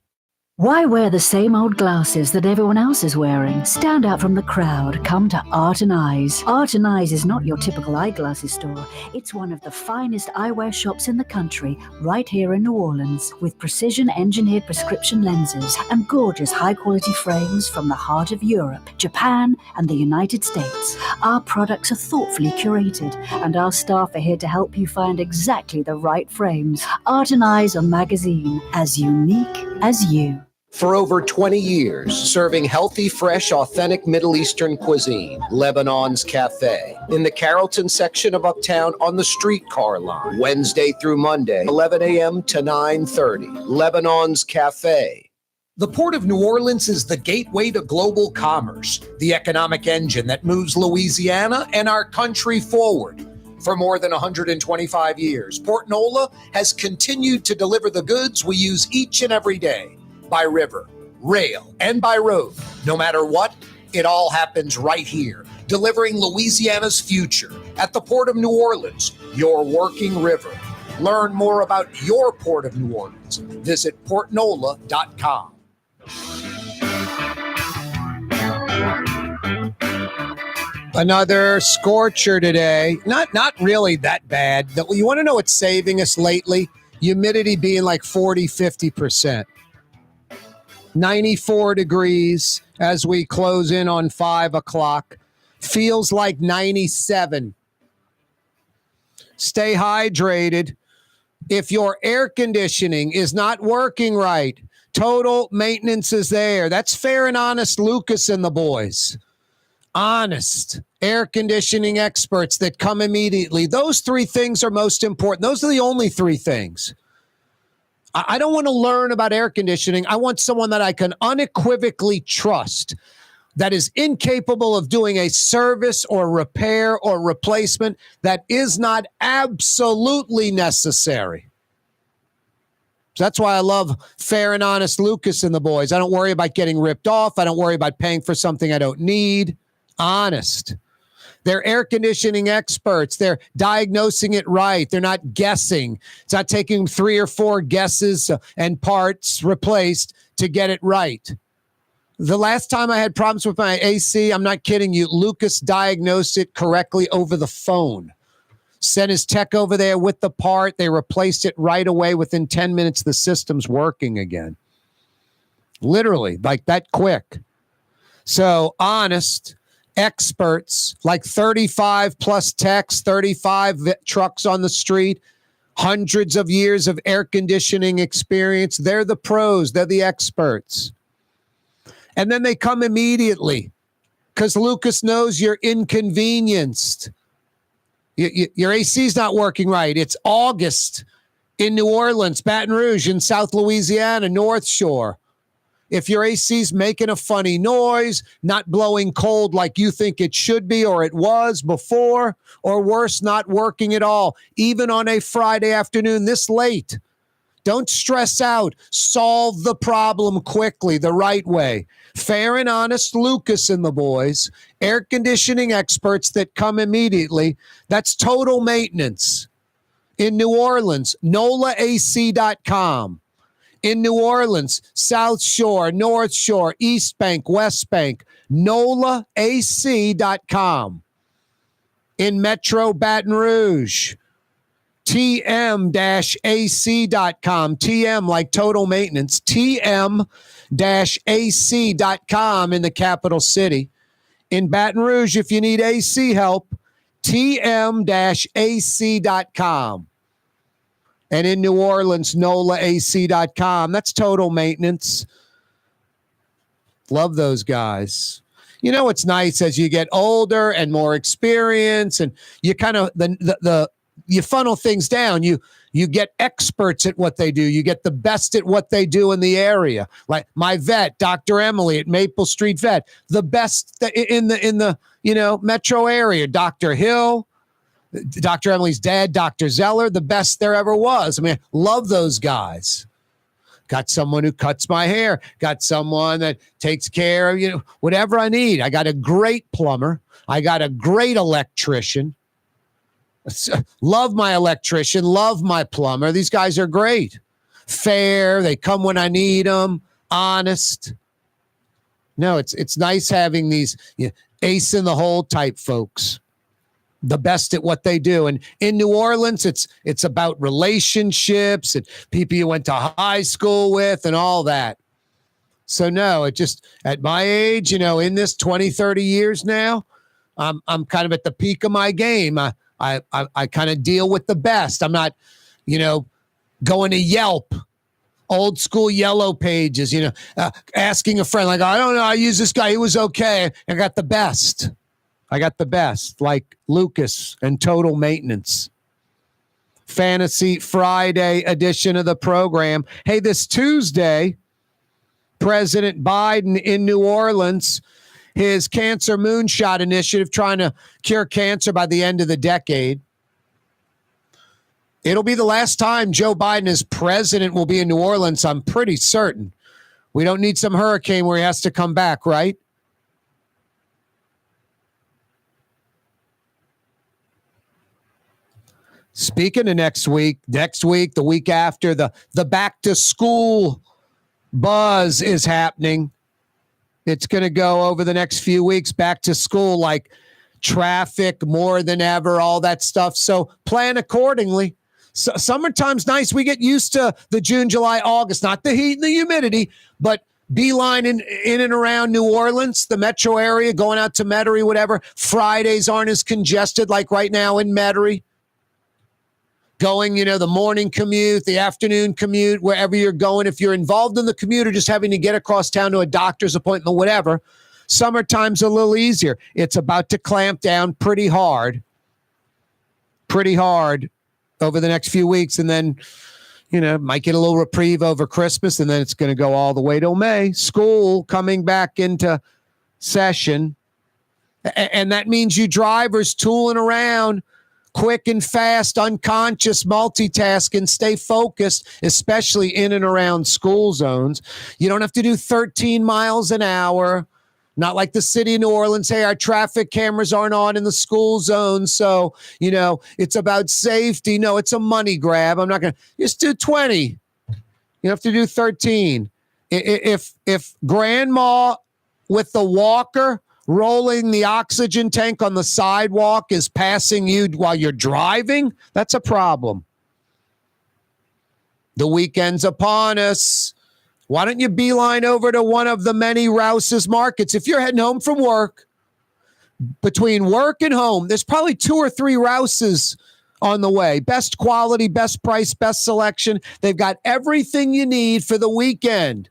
Why wear the same old glasses that everyone else is wearing? Stand out from the crowd. Come to Art and Eyes. Art and Eyes is not your typical eyeglasses store. It's one of the finest eyewear shops in the country, right here in New Orleans, with precision-engineered prescription lenses and gorgeous high-quality frames from the heart of Europe, Japan, and the United States. Our products are thoughtfully curated, and our staff are here to help you find exactly the right frames. Art and Eyes, a magazine as unique as you. For over 20 years, serving healthy, fresh, authentic Middle Eastern cuisine, Lebanon's Cafe. In the Carrollton section of Uptown on the streetcar line, Wednesday through Monday, 11 a.m. to 9:30. Lebanon's Cafe. The Port of New Orleans is the gateway to global commerce, the economic engine that moves Louisiana and our country forward. For more than 125 years, Port Nola has continued to deliver the goods we use each and every day. By river, rail, and by road. No matter what, it all happens right here, delivering Louisiana's future at the Port of New Orleans, your working river. Learn more about your Port of New Orleans. Visit portnola.com. Another scorcher today. Not really that bad. You want to know what's saving us lately? Humidity being like 40-50%. 94 degrees as we close in on 5 o'clock. Feels like 97. Stay hydrated. If your air conditioning is not working right, total maintenance is there. That's fair and honest, Lucas and the boys. Honest air conditioning experts that come immediately. Those 3 things are most important. Those are the only 3 things. I don't want to learn about air conditioning. I want someone that I can unequivocally trust, that is incapable of doing a service or repair or replacement that is not absolutely necessary. So that's why I love fair and honest Lucas and the boys. I don't worry about getting ripped off. I don't worry about paying for something I don't need. Honest. They're air conditioning experts. They're diagnosing it right. They're not guessing. It's not taking 3 or 4 guesses and parts replaced to get it right. The last time I had problems with my AC, I'm not kidding you, Lucas diagnosed it correctly over the phone. Sent his tech over there with the part. They replaced it right away. Within 10 minutes, the system's working again. Literally, like that quick. So, honest experts, like 35 plus techs, 35 trucks on the street, hundreds of years of air conditioning experience. They're the pros. They're the experts. And then they come immediately because Lucas knows you're inconvenienced. Your AC's not working right. It's August in New Orleans, Baton Rouge, in South Louisiana, North Shore. If your AC's making a funny noise, not blowing cold like you think it should be or it was before, or worse, not working at all, even on a Friday afternoon this late, don't stress out. Solve the problem quickly, the right way. Fair and honest Lucas and the boys, air conditioning experts that come immediately. That's Total Maintenance. In New Orleans, NOLAAC.com. In New Orleans, South Shore, North Shore, East Bank, West Bank, NOLAAC.com. In Metro Baton Rouge, TM-AC.com. TM like Total Maintenance. TM-AC.com in the capital city. In Baton Rouge, if you need AC help, TM-AC.com. And in New Orleans, NOLAAC.com. That's Total Maintenance. Love those guys. You know what's nice as you get older and more experience, and you kind of you funnel things down. You get experts at what they do. You get the best at what they do in the area. Like my vet, Dr. Emily at Maple Street Vet, the best in the metro area. Dr. Hill, Dr. Emily's dad, Dr. Zeller, the best there ever was. I mean, love those guys. Got someone who cuts my hair. Got someone that takes care of, whatever I need. I got a great plumber. I got a great electrician. Love my electrician. Love my plumber. These guys are great. Fair. They come when I need them. Honest. No, it's nice having these ace in the hole type folks. The best at what they do. And in New Orleans, it's about relationships and people you went to high school with and all that. So no, it just, at my age, in this 20, 30 years now, I'm kind of at the peak of my game. I kind of deal with the best. I'm not, going to Yelp, old school yellow pages, asking a friend, like, I don't know, I use this guy. He was okay. I got the best. Like Lucas and Total Maintenance. Fantasy Friday edition of the program. Hey, this Tuesday, President Biden in New Orleans, his Cancer Moonshot Initiative trying to cure cancer by the end of the decade. It'll be the last time Joe Biden as president will be in New Orleans, I'm pretty certain. We don't need some hurricane where he has to come back, right? Speaking of next week, the week after, the back to school buzz is happening. It's going to go over the next few weeks, back to school, like traffic more than ever, all that stuff. So plan accordingly. Summertime's nice. We get used to the June, July, August, not the heat and the humidity, but beeline in and around New Orleans, the metro area, going out to Metairie, whatever. Fridays aren't as congested like right now in Metairie. Going, the morning commute, the afternoon commute, wherever you're going. If you're involved in the commute or just having to get across town to a doctor's appointment, whatever, summertime's a little easier. It's about to clamp down pretty hard over the next few weeks. And then, might get a little reprieve over Christmas, and then it's going to go all the way till May. School coming back into session. And that means you drivers tooling around, quick and fast, unconscious, multitasking, stay focused, especially in and around school zones. You don't have to do 13 miles an hour. Not like the city of New Orleans. Hey, our traffic cameras aren't on in the school zone, so, it's about safety. No, it's a money grab. I'm not going to just do 20. You have to do 13. If grandma with the walker rolling the oxygen tank on the sidewalk is passing you while you're driving, that's a problem. The weekend's upon us. Why don't you beeline over to one of the many Rouse's markets? If you're heading home from work, between work and home, there's probably 2 or 3 Rouse's on the way. Best quality, best price, best selection. They've got everything you need for the weekend.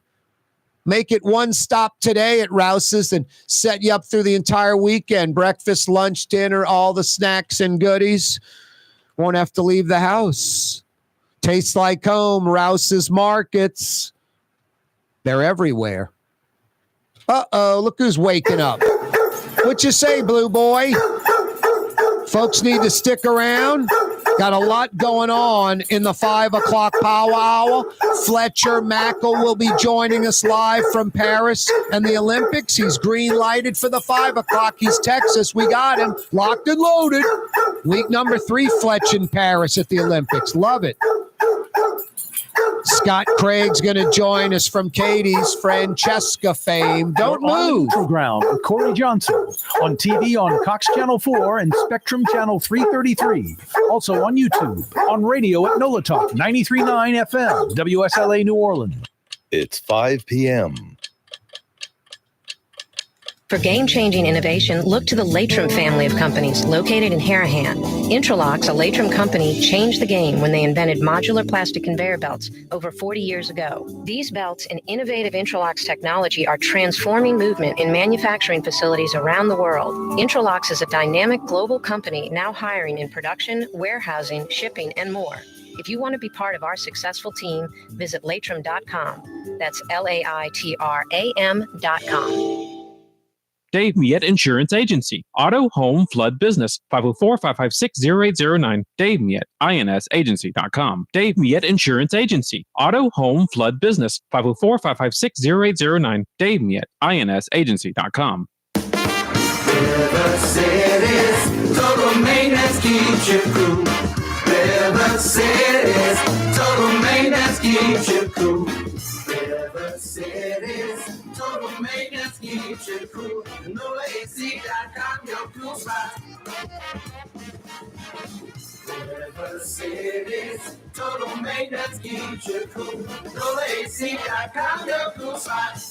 Make it one stop today at Rouse's and set you up through the entire weekend. Breakfast, lunch, dinner, all the snacks and goodies. Won't have to leave the house. Tastes like home. Rouse's Markets. They're everywhere. Uh-oh, look who's waking up. What you say, Blue Boy? Folks need to stick around. Got a lot going on in the 5 o'clock power hour. Fletcher Mackel will be joining us live from Paris and the Olympics. He's green lighted for the 5 o'clock. He's Texas. We got him locked and loaded. Week number 3, Fletch in Paris at the Olympics. Love it. Scott Craig's going to join us from Katie's Francesca fame. Don't move. Neutral Ground with Corey Johnson on TV on Cox Channel 4 and Spectrum Channel 333. Also on YouTube, on radio at NOLA Talk 93.9 FM, WSLA New Orleans. It's 5 p.m. For game-changing innovation, look to the Latrim family of companies located in Harahan. Intralox, a Latrim company, changed the game when they invented modular plastic conveyor belts over 40 years ago. These belts and innovative Intralox technology are transforming movement in manufacturing facilities around the world. Intralox is a dynamic global company now hiring in production, warehousing, shipping, and more. If you want to be part of our successful team, visit Latrim.com. That's LAITRAM.com. Dave Miette Insurance Agency. Auto, home, flood, business. 504-556-0809. Dave Miette, INSagency.com. Dave Miette Insurance Agency. Auto, home, flood, business. 504-556-0809. Dave Miette, INSagency.com. River City's total maintenance keeps you cool. River City's total maintenance keeps you cool. River City's total maintenance keeps you cool. NOLAAC.com, your cool spot. River City's total maintenance keeps you cool. NOLAAC.com, your cool spot.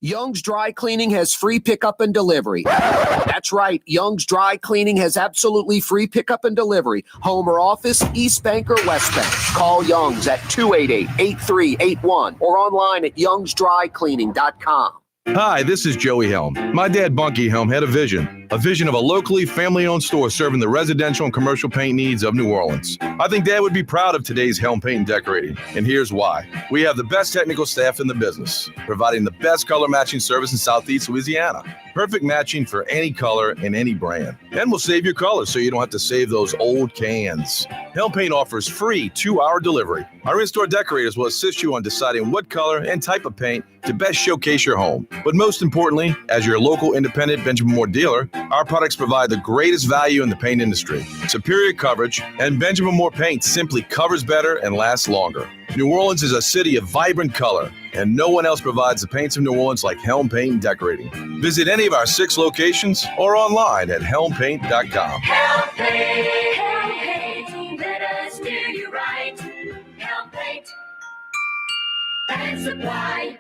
Young's Dry Cleaning has free pickup and delivery. That's right. Young's Dry Cleaning has absolutely free pickup and delivery. Home or office, East Bank or West Bank. Call Young's at 288-8381 or online at youngsdrycleaning.com. Hi, this is Joey Helm. My dad, Bunky Helm, had a vision of a locally family-owned store serving the residential and commercial paint needs of New Orleans. I think Dad would be proud of today's Helm Paint and Decorating, and here's why. We have the best technical staff in the business, providing the best color matching service in Southeast Louisiana. Perfect matching for any color and any brand. And we'll save your colors so you don't have to save those old cans. Helm Paint offers free 2-hour delivery. Our in-store decorators will assist you on deciding what color and type of paint to best showcase your home. But most importantly, as your local independent Benjamin Moore dealer, our products provide the greatest value in the paint industry. Superior coverage, and Benjamin Moore paint simply covers better and lasts longer. New Orleans is a city of vibrant color, and no one else provides the paints of New Orleans like Helm Paint and Decorating. Visit any of our 6 locations or online at helmpaint.com. Helm Paint, let us do you right. Helm Paint and Supply.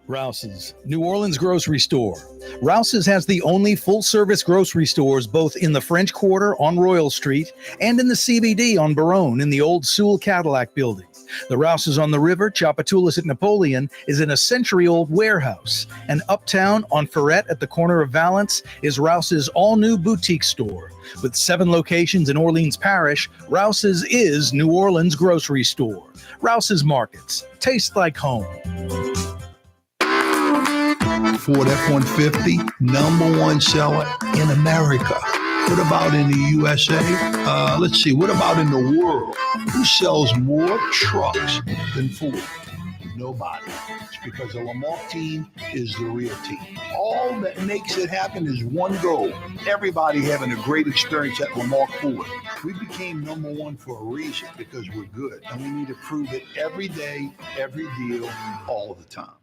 Rouse's, New Orleans grocery store. Rouse's has the only full-service grocery stores both in the French Quarter on Royal Street and in the CBD on Baronne in the old Sewell Cadillac building. The Rouse's on the river, Tchoupitoulas at Napoleon, is in a century-old warehouse. And uptown on Ferret at the corner of Valence is Rouse's all-new boutique store. With 7 locations in Orleans Parish, Rouse's is New Orleans grocery store. Rouse's Markets. Taste like home. Ford F-150, #1 seller in America. What about in the USA? Let's see, what about in the world? Who sells more trucks than Ford? Nobody. It's because the Lamarck team is the real team. All that makes it happen is one goal. Everybody having a great experience at Lamarck Ford. We became #1 for a reason, because we're good. And we need to prove it every day, every deal, all the time.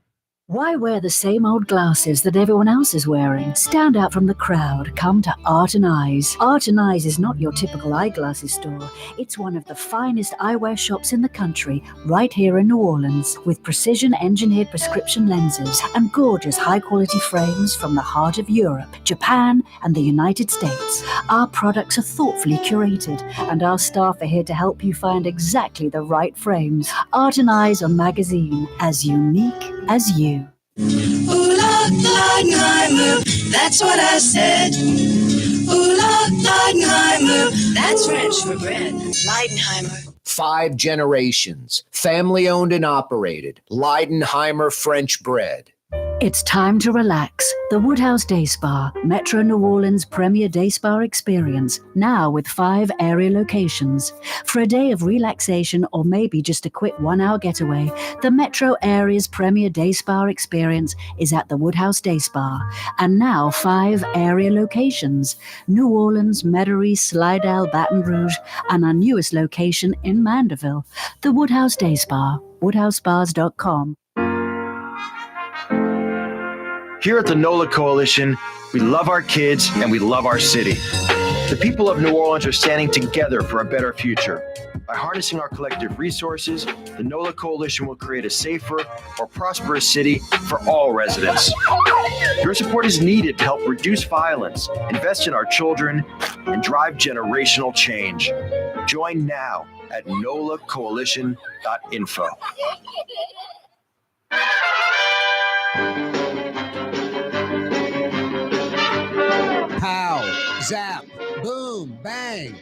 Why wear the same old glasses that everyone else is wearing? Stand out from the crowd. Come to Art and Eyes. Art and Eyes is not your typical eyeglasses store. It's one of the finest eyewear shops in the country, right here in New Orleans, with precision-engineered prescription lenses and gorgeous high-quality frames from the heart of Europe, Japan, and the United States. Our products are thoughtfully curated, and our staff are here to help you find exactly the right frames. Art and Eyes on magazine, as unique as you. Ooh la Leidenheimer, that's what I said. Ooh la Leidenheimer, that's French for bread. Leidenheimer. 5 generations, family owned and operated. Leidenheimer French bread. It's time to relax. The Woodhouse Day Spa, Metro New Orleans' premier day spa experience, now with 5 area locations. For a day of relaxation or maybe just a quick 1-hour getaway, the Metro area's premier day spa experience is at the Woodhouse Day Spa. And now 5 area locations: New Orleans, Metairie, Slidell, Baton Rouge, and our newest location in Mandeville. The Woodhouse Day Spa, woodhousespas.com. Here at the NOLA Coalition, we love our kids and we love our city. The people of New Orleans are standing together for a better future. By harnessing our collective resources, the NOLA Coalition will create a safer, more prosperous city for all residents. Your support is needed to help reduce violence, invest in our children, and drive generational change. Join now at nolacoalition.info. Pow, zap, boom, bang.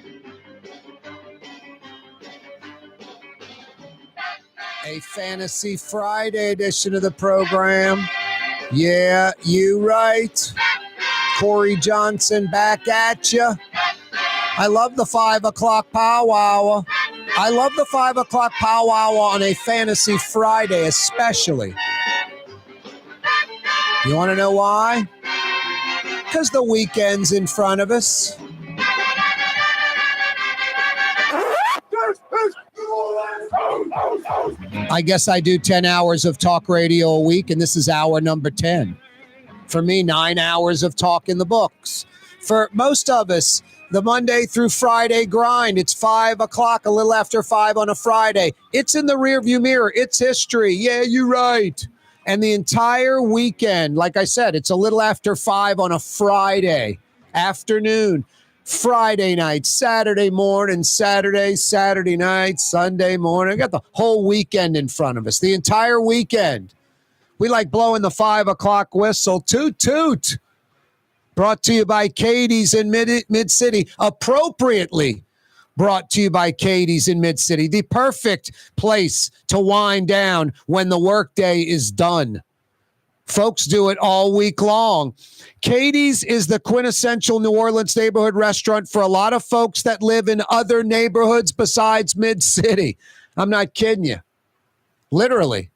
A Fantasy Friday edition of the program. Yeah, you right. Corey Johnson back at you. I love the 5 o'clock powwow. I love the 5 o'clock powwow on a Fantasy Friday, especially. You want to know why? Because the weekend's in front of us. I guess I do 10 hours of talk radio a week, and this is hour number 10. For me, 9 hours of talk in the books. For most of us, the Monday through Friday grind, it's 5 o'clock, a little after 5 on a Friday. It's in the rearview mirror. It's history. Yeah, you're right. And the entire weekend, like I said, it's a little after 5 on a Friday afternoon, Friday night, Saturday morning, Saturday night, Sunday morning. I got the whole weekend in front of us, the entire weekend. We like blowing the 5 o'clock whistle. Toot, toot. Brought to you by Katie's in Mid-City, appropriately brought to you by Katie's in Mid-City, the perfect place to wind down when the workday is done. Folks do it all week long. Katie's is the quintessential New Orleans neighborhood restaurant for a lot of folks that live in other neighborhoods besides Mid-City. I'm not kidding you. Literally.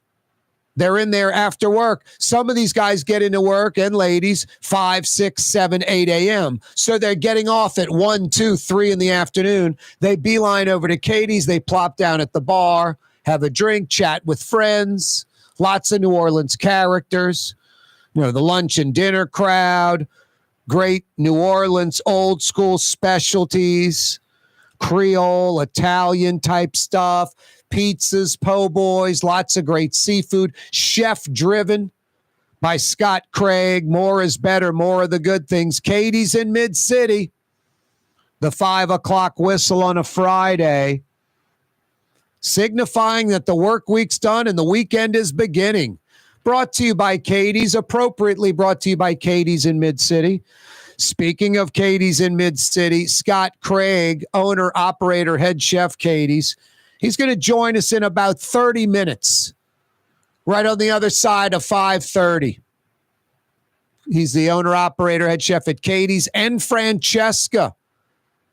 They're in there after work. Some of these guys get into work, and ladies, 5, 6, 7, 8 a.m. So they're getting off at 1, 2, 3 in the afternoon. They beeline over to Katie's. They plop down at the bar, have a drink, chat with friends. Lots of New Orleans characters. You know, the lunch and dinner crowd. Great New Orleans old school specialties. Creole, Italian type stuff. Pizzas, po' boys, lots of great seafood. Chef driven by Scott Craig. More is better, more of the good things. Katie's in Mid-City. The 5 o'clock whistle on a Friday, signifying that the work week's done and the weekend is beginning. Brought to you by Katie's, appropriately brought to you by Katie's in Mid-City. Speaking of Katie's in Mid-City, Scott Craig, owner, operator, head chef, Katie's. He's going to join us in about 30 minutes, right on the other side of 5:30. He's the owner, operator, head chef at Katie's and Francesca,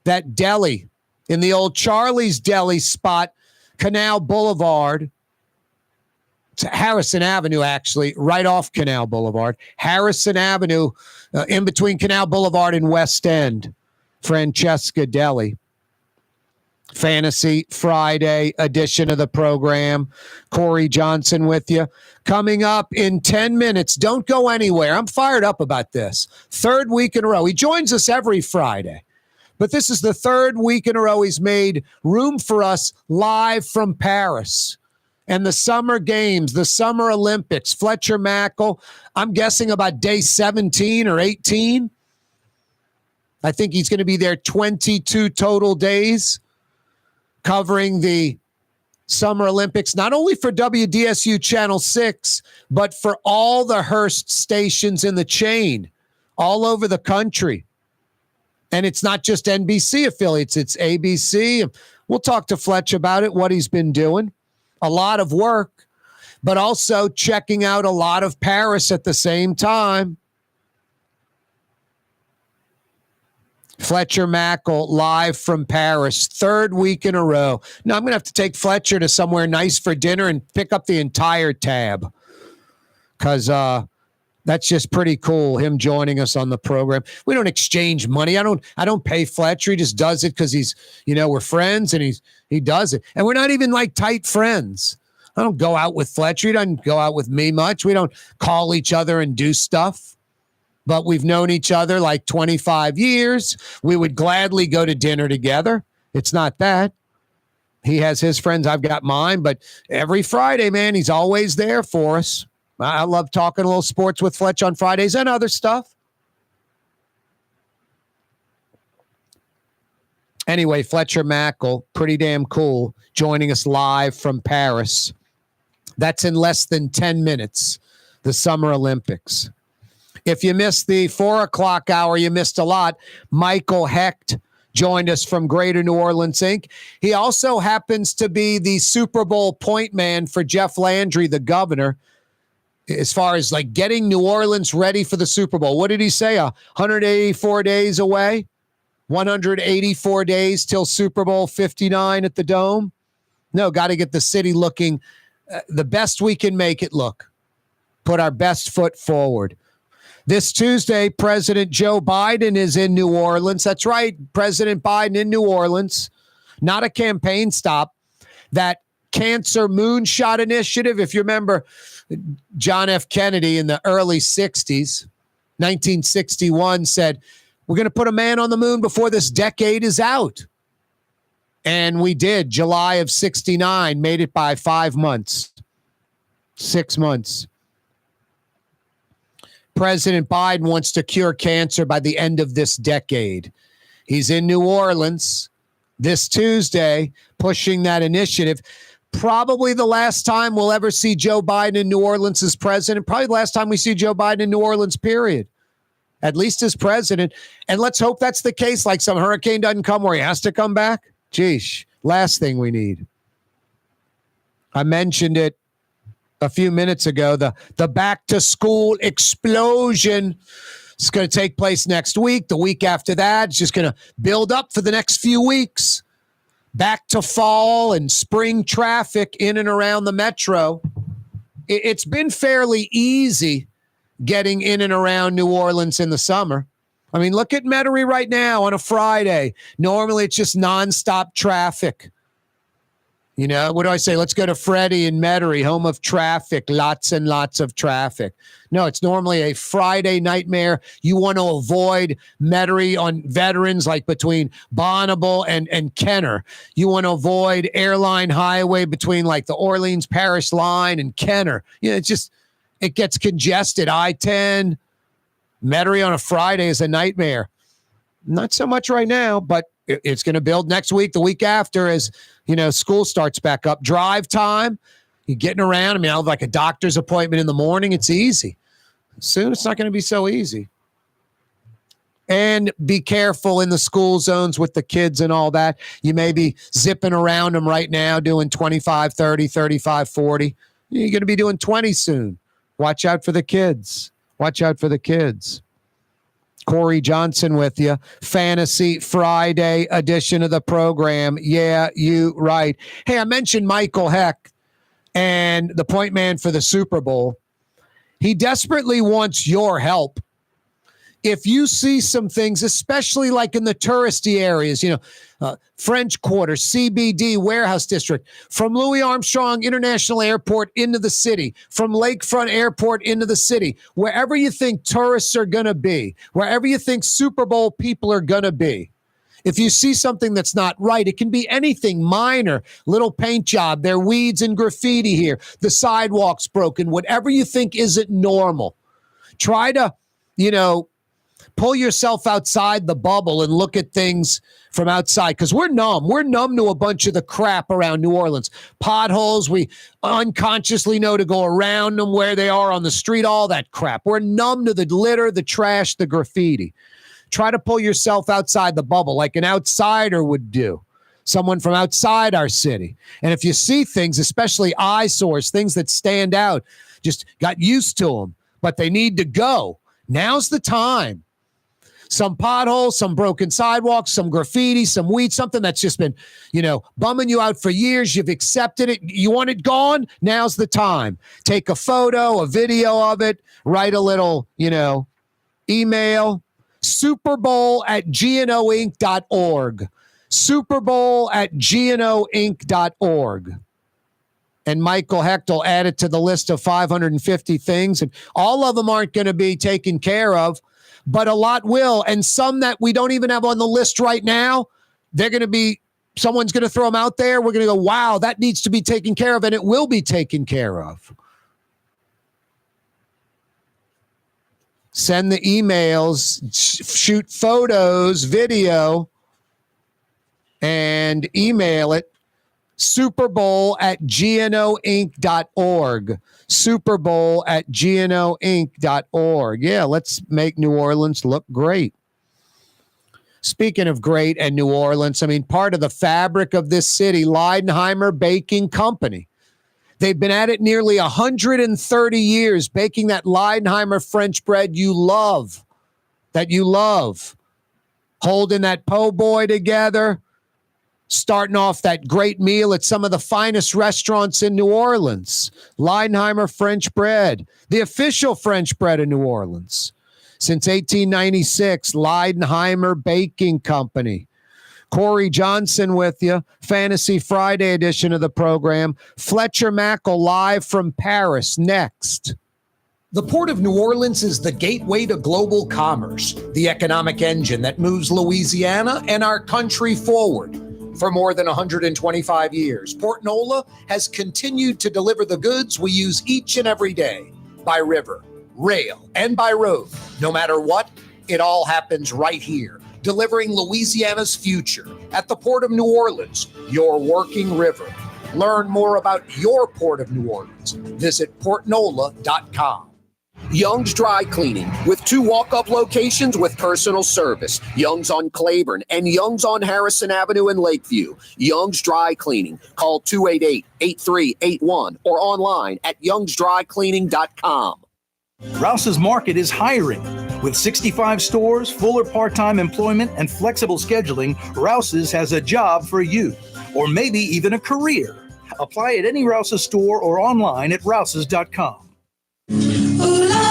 that deli in the old Charlie's Deli spot, Canal Boulevard. It's Harrison Avenue, actually, right off Canal Boulevard. Harrison Avenue, in between Canal Boulevard and West End. Francesca Deli. Fantasy Friday edition of the program. Corey Johnson with you. Coming up in 10 minutes. Don't go anywhere. I'm fired up about this. Third week in a row. He joins us every Friday. But this is the third week in a row he's made room for us live from Paris. And the summer games, the summer Olympics. Fletcher Mackel, I'm guessing about day 17 or 18. I think he's going to be there 22 total days covering the Summer Olympics, not only for WDSU Channel 6, but for all the Hearst stations in the chain all over the country. And it's not just NBC affiliates, it's ABC. We'll talk to Fletch about it, what he's been doing. A lot of work, but also checking out a lot of Paris at the same time. Fletcher Mackel live from Paris, third week in a row. Now I'm going to have to take Fletcher to somewhere nice for dinner and pick up the entire tab because that's just pretty cool, him joining us on the program. We don't exchange money. I don't pay Fletcher. He just does it because he's, we're friends and he does it. And we're not even like tight friends. I don't go out with Fletcher. He doesn't go out with me much. We don't call each other and do stuff. But we've known each other like 25 years. We would gladly go to dinner together. It's not that. He has his friends. I've got mine. But every Friday, man, he's always there for us. I love talking a little sports with Fletch on Fridays and other stuff. Anyway, Fletcher Mackel, pretty damn cool, joining us live from Paris. That's in less than 10 minutes, the Summer Olympics. If you missed the 4 o'clock hour, you missed a lot. Michael Hecht joined us from Greater New Orleans, Inc. He also happens to be the Super Bowl point man for Jeff Landry, the governor, as far as like getting New Orleans ready for the Super Bowl. What did he say? 184 days away? 184 days till Super Bowl 59 at the Dome? No, got to get the city looking the best we can make it look. Put our best foot forward. This Tuesday, President Joe Biden is in New Orleans. That's right, President Biden in New Orleans. Not a campaign stop. That Cancer Moonshot Initiative, if you remember John F. Kennedy in the early 60s, 1961, said, we're going to put a man on the moon before this decade is out. And we did. July of 69, made it by 5 months, 6 months. President Biden wants to cure cancer by the end of this decade. He's in New Orleans this Tuesday pushing that initiative. Probably the last time we'll ever see Joe Biden in New Orleans as president. Probably the last time we see Joe Biden in New Orleans, period. At least as president. And let's hope that's the case, like some hurricane doesn't come where he has to come back. Geesh, last thing we need. I mentioned it a few minutes ago, the back-to-school explosion is going to take place next week. The week after that, it's just going to build up for the next few weeks. Back to fall and spring traffic in and around the metro. It's been fairly easy getting in and around New Orleans in the summer. I mean, look at Metairie right now on a Friday. Normally, it's just nonstop traffic. What do I say? Let's go to Freddie in Metairie, home of traffic, lots and lots of traffic. No, it's normally a Friday nightmare. You want to avoid Metairie on Veterans, like between Bonneville and Kenner. You want to avoid Airline Highway between like the Orleans Parish line and Kenner. It gets congested. I-10, Metairie on a Friday is a nightmare. Not so much right now, but it's going to build next week, the week after, as school starts back up. Drive time, you're getting around. I mean, I'll have like a doctor's appointment in the morning. It's easy. Soon, it's not going to be so easy. And be careful in the school zones with the kids and all that. You may be zipping around them right now, doing 25, 30, 35, 40. You're going to be doing 20 soon. Watch out for the kids. Watch out for the kids. Corey Johnson with you. Fantasy Friday edition of the program. Yeah, you right. Hey, I mentioned Michael Hecht and the point man for the Super Bowl. He desperately wants your help. if you see some things, especially like in the touristy areas, French Quarter, CBD, Warehouse District, from Louis Armstrong International Airport into the city, from Lakefront Airport into the city, wherever you think tourists are going to be, wherever you think Super Bowl people are going to be. If you see something that's not right, it can be anything minor, little paint job, there are weeds and graffiti here, the sidewalk's broken, whatever you think isn't normal. Try to, pull yourself outside the bubble and look at things from outside, because we're numb. We're numb to a bunch of the crap around New Orleans. Potholes, we unconsciously know to go around them where they are on the street, all that crap. We're numb to the litter, the trash, the graffiti. Try to pull yourself outside the bubble like an outsider would do, someone from outside our city. And if you see things, especially eyesores, things that stand out, just got used to them, but they need to go. Now's the time. Some potholes, some broken sidewalks, some graffiti, some weed, something that's just been, bumming you out for years. You've accepted it. You want it gone? Now's the time. Take a photo, a video of it, write a little, email. SuperBowl@gnoinc.org. SuperBowl@gnoinc.org. And Michael Hecht will add it to the list of 550 things. And all of them aren't going to be taken care of, but a lot will. And some that we don't even have on the list right now, someone's going to throw them out there. We're going to go, wow, that needs to be taken care of. And it will be taken care of. Send the emails, shoot photos, video, and email it. SuperBowl@gnoinc.org. SuperBowl@gnoinc.org. Yeah, let's make New Orleans look great. Speaking of great and New Orleans, part of the fabric of this city, Leidenheimer Baking Company. They've been at it nearly 130 years, baking that Leidenheimer French bread you love, holding that po' boy together, starting off that great meal at some of the finest restaurants in New Orleans. Leidenheimer French bread, the official French bread of New Orleans. Since 1896, Leidenheimer Baking Company. Corey Johnson with you. Fantasy Friday edition of the program. Fletcher Mackel live from Paris next. The Port of New Orleans is the gateway to global commerce, the economic engine that moves Louisiana and our country forward. For more than 125 years, Port Nola has continued to deliver the goods we use each and every day by river, rail, and by road. No matter what, it all happens right here, delivering Louisiana's future at the Port of New Orleans, your working river. Learn more about your Port of New Orleans. Visit portnola.com. Young's Dry Cleaning, with 2 walk-up locations with personal service. Young's on Claiborne and Young's on Harrison Avenue in Lakeview. Young's Dry Cleaning. Call 288-8381 or online at youngsdrycleaning.com. Rouse's Market is hiring. With 65 stores, full or part-time employment, and flexible scheduling, Rouse's has a job for you, or maybe even a career. Apply at any Rouse's store or online at rouses.com. Ooh,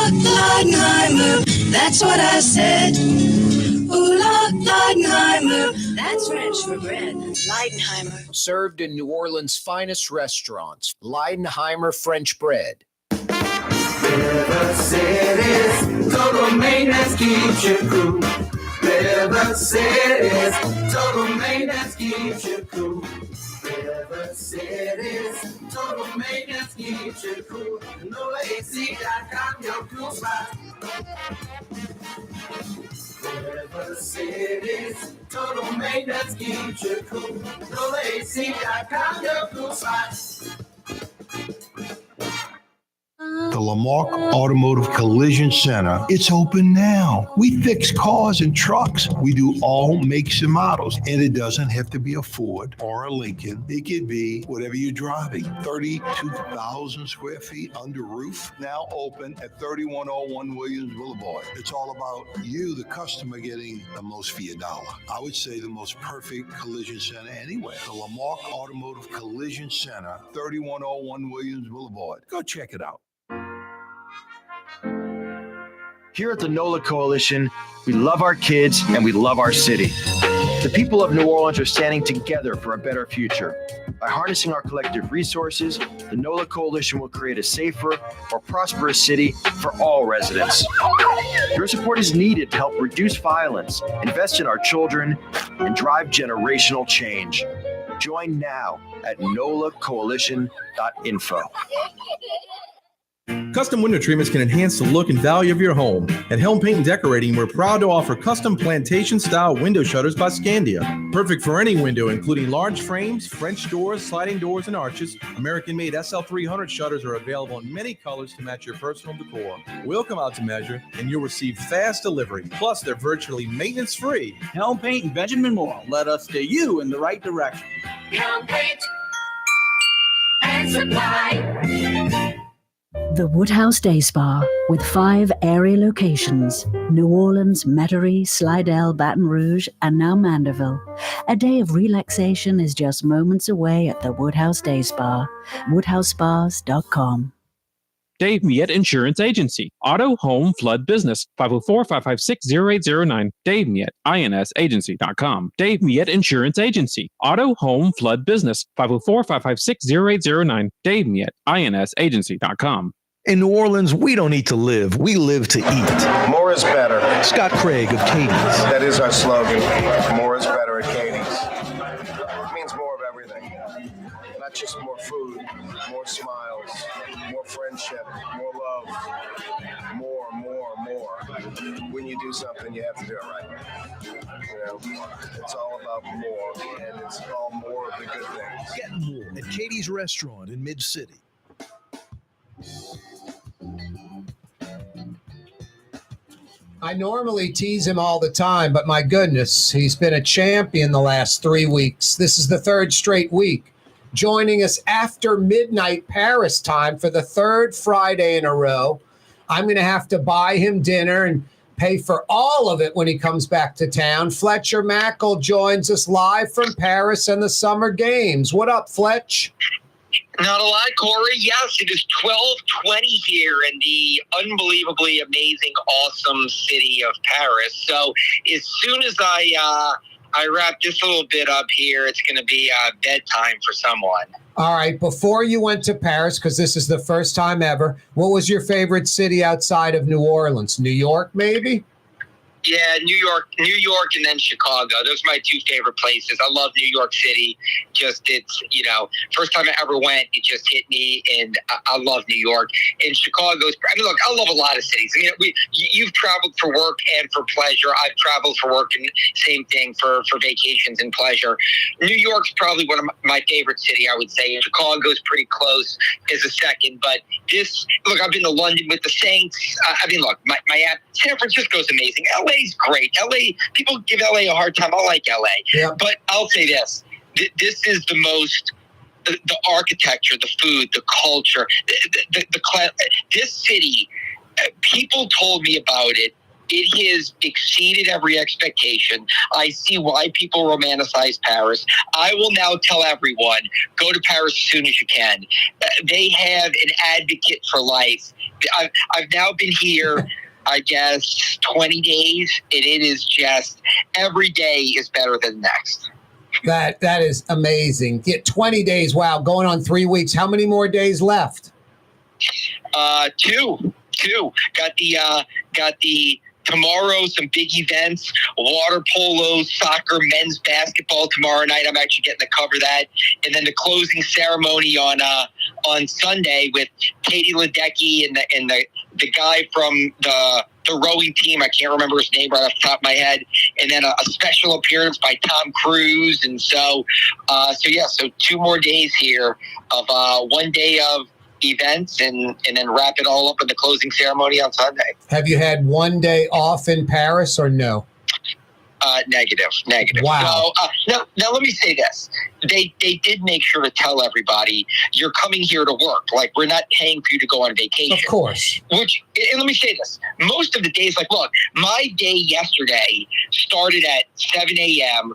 Leidenheimer, that's what I said. Ooh, Leidenheimer, that's French for bread. Leidenheimer. Served in New Orleans' finest restaurants. Leidenheimer French bread. River City's total maintenance keeps you cool. River City's total maintenance keeps you cool. River City's total maintenance keeps you cool. NoAC.com, your cool spot. River City's total maintenance keeps you cool. NoAC.com, your cool spot. The Lamarck Automotive Collision Center, it's open now. We fix cars and trucks. We do all makes and models. And it doesn't have to be a Ford or a Lincoln. It could be whatever you're driving. 32,000 square feet under roof, now open at 3101 Williams Boulevard. It's all about you, the customer, getting the most for your dollar. I would say the most perfect collision center anywhere. The Lamarck Automotive Collision Center, 3101 Williams Boulevard. Go check it out. Here at the NOLA Coalition, we love our kids and we love our city. The people of New Orleans are standing together for a better future. By harnessing our collective resources, the NOLA Coalition will create a safer, more prosperous city for all residents. Your support is needed to help reduce violence, invest in our children, and drive generational change. Join now at nolacoalition.info. Custom window treatments can enhance the look and value of your home. At Helm Paint and Decorating, we're proud to offer custom plantation-style window shutters by Scandia. Perfect for any window, including large frames, French doors, sliding doors, and arches. American-made SL300 shutters are available in many colors to match your personal decor. We'll come out to measure, and you'll receive fast delivery. Plus, they're virtually maintenance-free. Helm Paint and Benjamin Moore. Let us steer you in the right direction. Helm Paint and Supply. The Woodhouse Day Spa, with 5 area locations: New Orleans, Metairie, Slidell, Baton Rouge, and now Mandeville. A day of relaxation is just moments away at the Woodhouse Day Spa. WoodhouseSpas.com. Dave Miette Insurance Agency. Auto, home, flood, business. 504-556-0809. Dave Miette, INSagency.com. Dave Miette Insurance Agency. Auto, home, flood, business. 504-556-0809. Dave Miette, INSagency.com. In New Orleans, we don't eat to live. We live to eat. More is better. Scott Craig of Katie's. That is our slogan. More is better at Katie's. It means more of everything. Not just more food, more smiles, more friendship, more love, more. When you do something, you have to do it right. You know, it's all about more, and it's all more of the good things. Get more at Katie's Restaurant in Mid-City. I normally tease him all the time, but my goodness, he's been a champion the last 3 weeks. This is the 3rd straight week. Joining us after midnight Paris time for the 3rd Friday in a row. I'm going to have to buy him dinner and pay for all of it when he comes back to town. Fletcher Mackel joins us live from Paris and the Summer Games. What up, Fletch? Not a lot, Corey. Yes, it is 12:20 here in the unbelievably amazing, awesome city of Paris. So as soon as I wrap this little bit up here, it's going to be bedtime for someone. All right. Before you went to Paris, because this is the first time ever, what was your favorite city outside of New Orleans? New York, maybe? Yeah, New York, and then Chicago. Those are my 2 favorite places. I love New York City. Just, it's, first time I ever went, it just hit me, and I love New York. And Chicago's, look, I love a lot of cities. You've traveled for work and for pleasure. I've traveled for work and same thing for vacations and pleasure. New York's probably one of my favorite city, I would say. And Chicago's pretty close as a second. But I've been to London with the Saints. San Francisco's amazing. LA's great. People give LA a hard time. I like LA. Yeah. But I'll say this. This is the most, the architecture, the food, the culture, this city, people told me about it. It has exceeded every expectation. I see why people romanticize Paris. I will now tell everyone, go to Paris as soon as you can. They have an advocate for life. I've now been here, I guess, 20 days, and it is just every day is better than the next. That is amazing. Get 20 days. Wow, going on 3 weeks. How many more days left? 2. Got the tomorrow, some big events, water polo, soccer, men's basketball tomorrow night. I'm actually getting to cover that. And then the closing ceremony on Sunday with Katie Ledecky and the guy from the rowing team. I can't remember his name right off the top of my head. And then a special appearance by Tom Cruise. And so 2 more days here of 1 day of events and then wrap it all up with the closing ceremony on Sunday. Have you had 1 day off in Paris or no? Negative. Wow. So, now let me say this. They did make sure to tell everybody you're coming here to work. Like, we're not paying for you to go on vacation. Of course. And let me say this. Most of the days, look, my day yesterday started at 7 a.m.,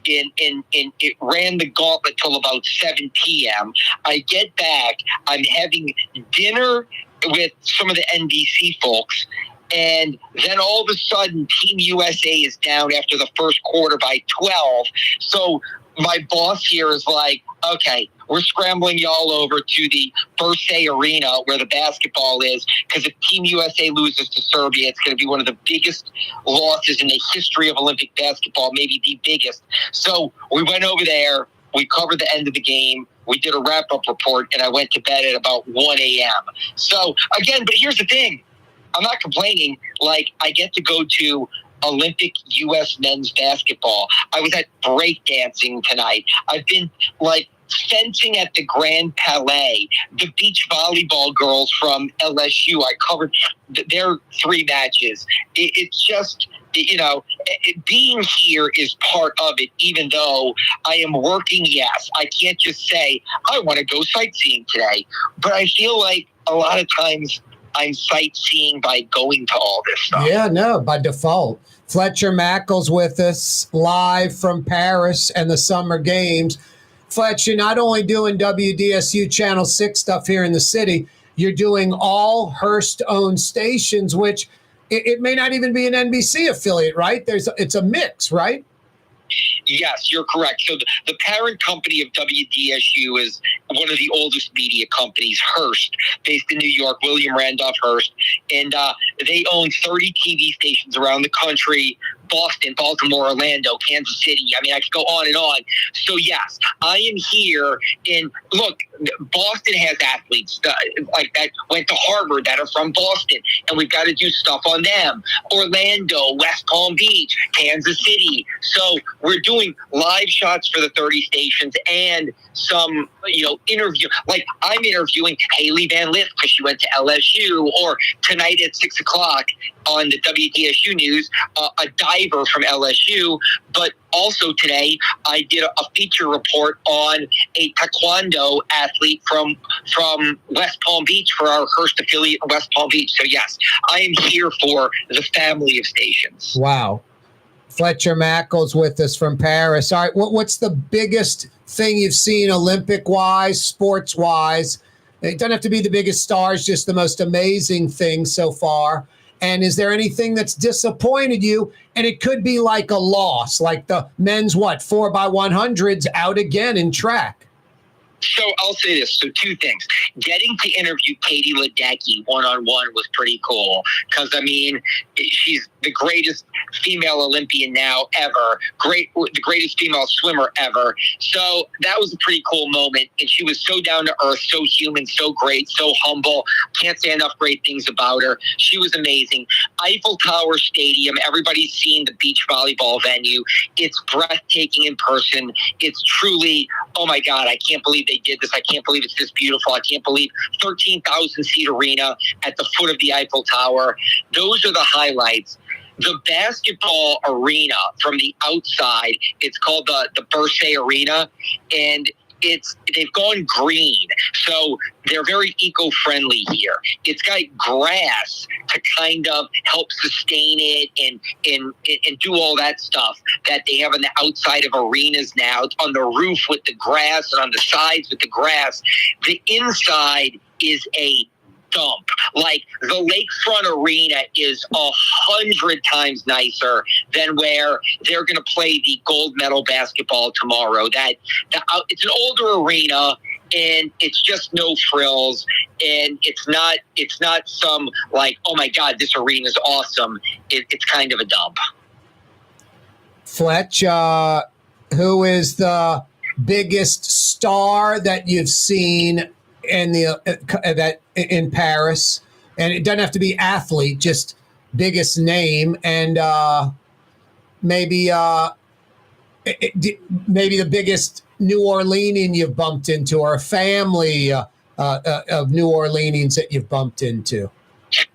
and it ran the gauntlet till about 7 p.m. I get back. I'm having dinner with some of the NBC folks. And then all of a sudden, Team USA is down after the first quarter by 12. So my boss here is like, okay, we're scrambling y'all over to the Versailles Arena where the basketball is, because if Team USA loses to Serbia, it's going to be one of the biggest losses in the history of Olympic basketball, maybe the biggest. So we went over there. We covered the end of the game. We did a wrap-up report, and I went to bed at about 1 a.m. So, again, but here's the thing. I'm not complaining. Like, I get to go to Olympic U.S. men's basketball. I was at breakdancing tonight. I've been, like, fencing at the Grand Palais. The beach volleyball girls from LSU, I covered their 3 matches. It's just, you know, being here is part of it, even though I am working. Yes, I can't just say, I want to go sightseeing today. But I feel like a lot of times I'm sightseeing by going to all this stuff. Yeah, no, by default. Fletcher Mackel's with us live from Paris and the Summer Games. Fletch, you're not only doing WDSU Channel 6 stuff here in the city, you're doing all Hearst-owned stations, which it may not even be an NBC affiliate, right? It's a mix, right? Yes, you're correct. So the parent company of WDSU is one of the oldest media companies, Hearst, based in New York, William Randolph Hearst. And they own 30 TV stations around the country, Boston, Baltimore, Orlando, Kansas City. I mean, I could go on and on. So, yes, I am here. And look, Boston has athletes like that went to Harvard that are from Boston, and we've got to do stuff on them. Orlando, West Palm Beach, Kansas City. So we're doing live shots for the 30 stations and some, you know, interview. Like, I'm interviewing Haley Van Lith because she went to LSU, or tonight at 6 o'clock on the WDSU News, a diver from LSU. But also today, I did a feature report on a taekwondo athlete from West Palm Beach for our Hearst affiliate in West Palm Beach. So, yes, I am here for the family of stations. Wow. Fletcher Mackel's with us from Paris. All right, what's the biggest thing you've seen Olympic-wise, sports-wise? It doesn't have to be the biggest stars, just the most amazing thing so far. And is there anything that's disappointed you? And it could be like a loss, like the men's 4x100s out again in track. So I'll say this. So 2 things. Getting to interview Katie Ledecky one-on-one was pretty cool because, I mean, she's the greatest female Olympian now ever, the greatest female swimmer ever. So that was a pretty cool moment. And she was so down to earth, so human, so great, so humble. Can't say enough great things about her. She was amazing. Eiffel Tower Stadium, everybody's seen the beach volleyball venue. It's breathtaking in person. It's truly, oh my God, I can't believe they did this. I can't believe it's this beautiful. I can't believe 13,000 seat arena at the foot of the Eiffel Tower. Those are the highlights. The basketball arena from the outside, it's called the Versailles Arena, and they've gone green, so they're very eco-friendly here. It's got grass to kind of help sustain it and do all that stuff that they have on the outside of arenas now. It's on the roof with the grass and on the sides with the grass. The inside is a dump. Like, the lakefront arena is 100 times nicer than where they're going to play the gold medal basketball tomorrow. It's an older arena, and it's just no frills, and it's not some like, oh my God, this arena is awesome. It's kind of a dump. Fletch, who is the biggest star that you've seen in Paris? And it doesn't have to be athlete, just biggest name, and maybe the biggest New Orleanian you've bumped into, or a family of New Orleanians that you've bumped into.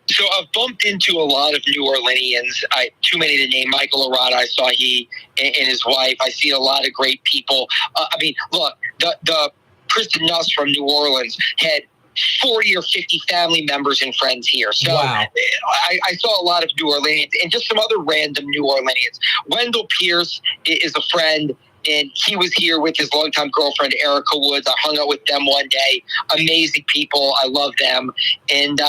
So I've bumped into a lot of New Orleanians. Too many to name. Michael Arata, I saw he and his wife. I see a lot of great people. I mean, look, the Kristen Nuss from New Orleans had 40 or 50 family members and friends here. So wow. I saw a lot of New Orleanians and just some other random New Orleanians. Wendell Pierce is a friend, and he was here with his longtime girlfriend, Erica Woods. I hung out with them one day. Amazing people. I love them. And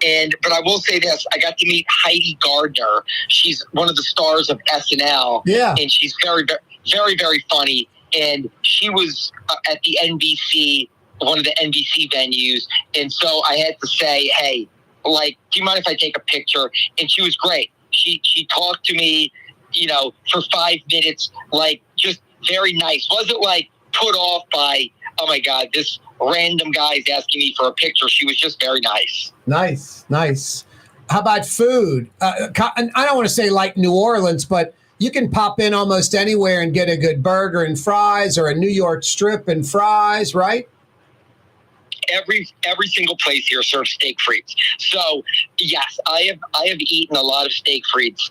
But I will say this: I got to meet Heidi Gardner. She's one of the stars of SNL. Yeah, and she's very, very, very funny. And she was at the NBC, one of the NBC venues, and so I had to say, hey, like, do you mind if I take a picture? And she was great. She talked to me, for 5 minutes, like, just very nice. Wasn't like put off by, oh my God, this random guy's asking me for a picture. She was just very nice. Nice. How about food? I don't want to say like New Orleans, but you can pop in almost anywhere and get a good burger and fries, or a New York strip and fries, right? Every single place here serves steak frites. So yes, I have eaten a lot of steak frites,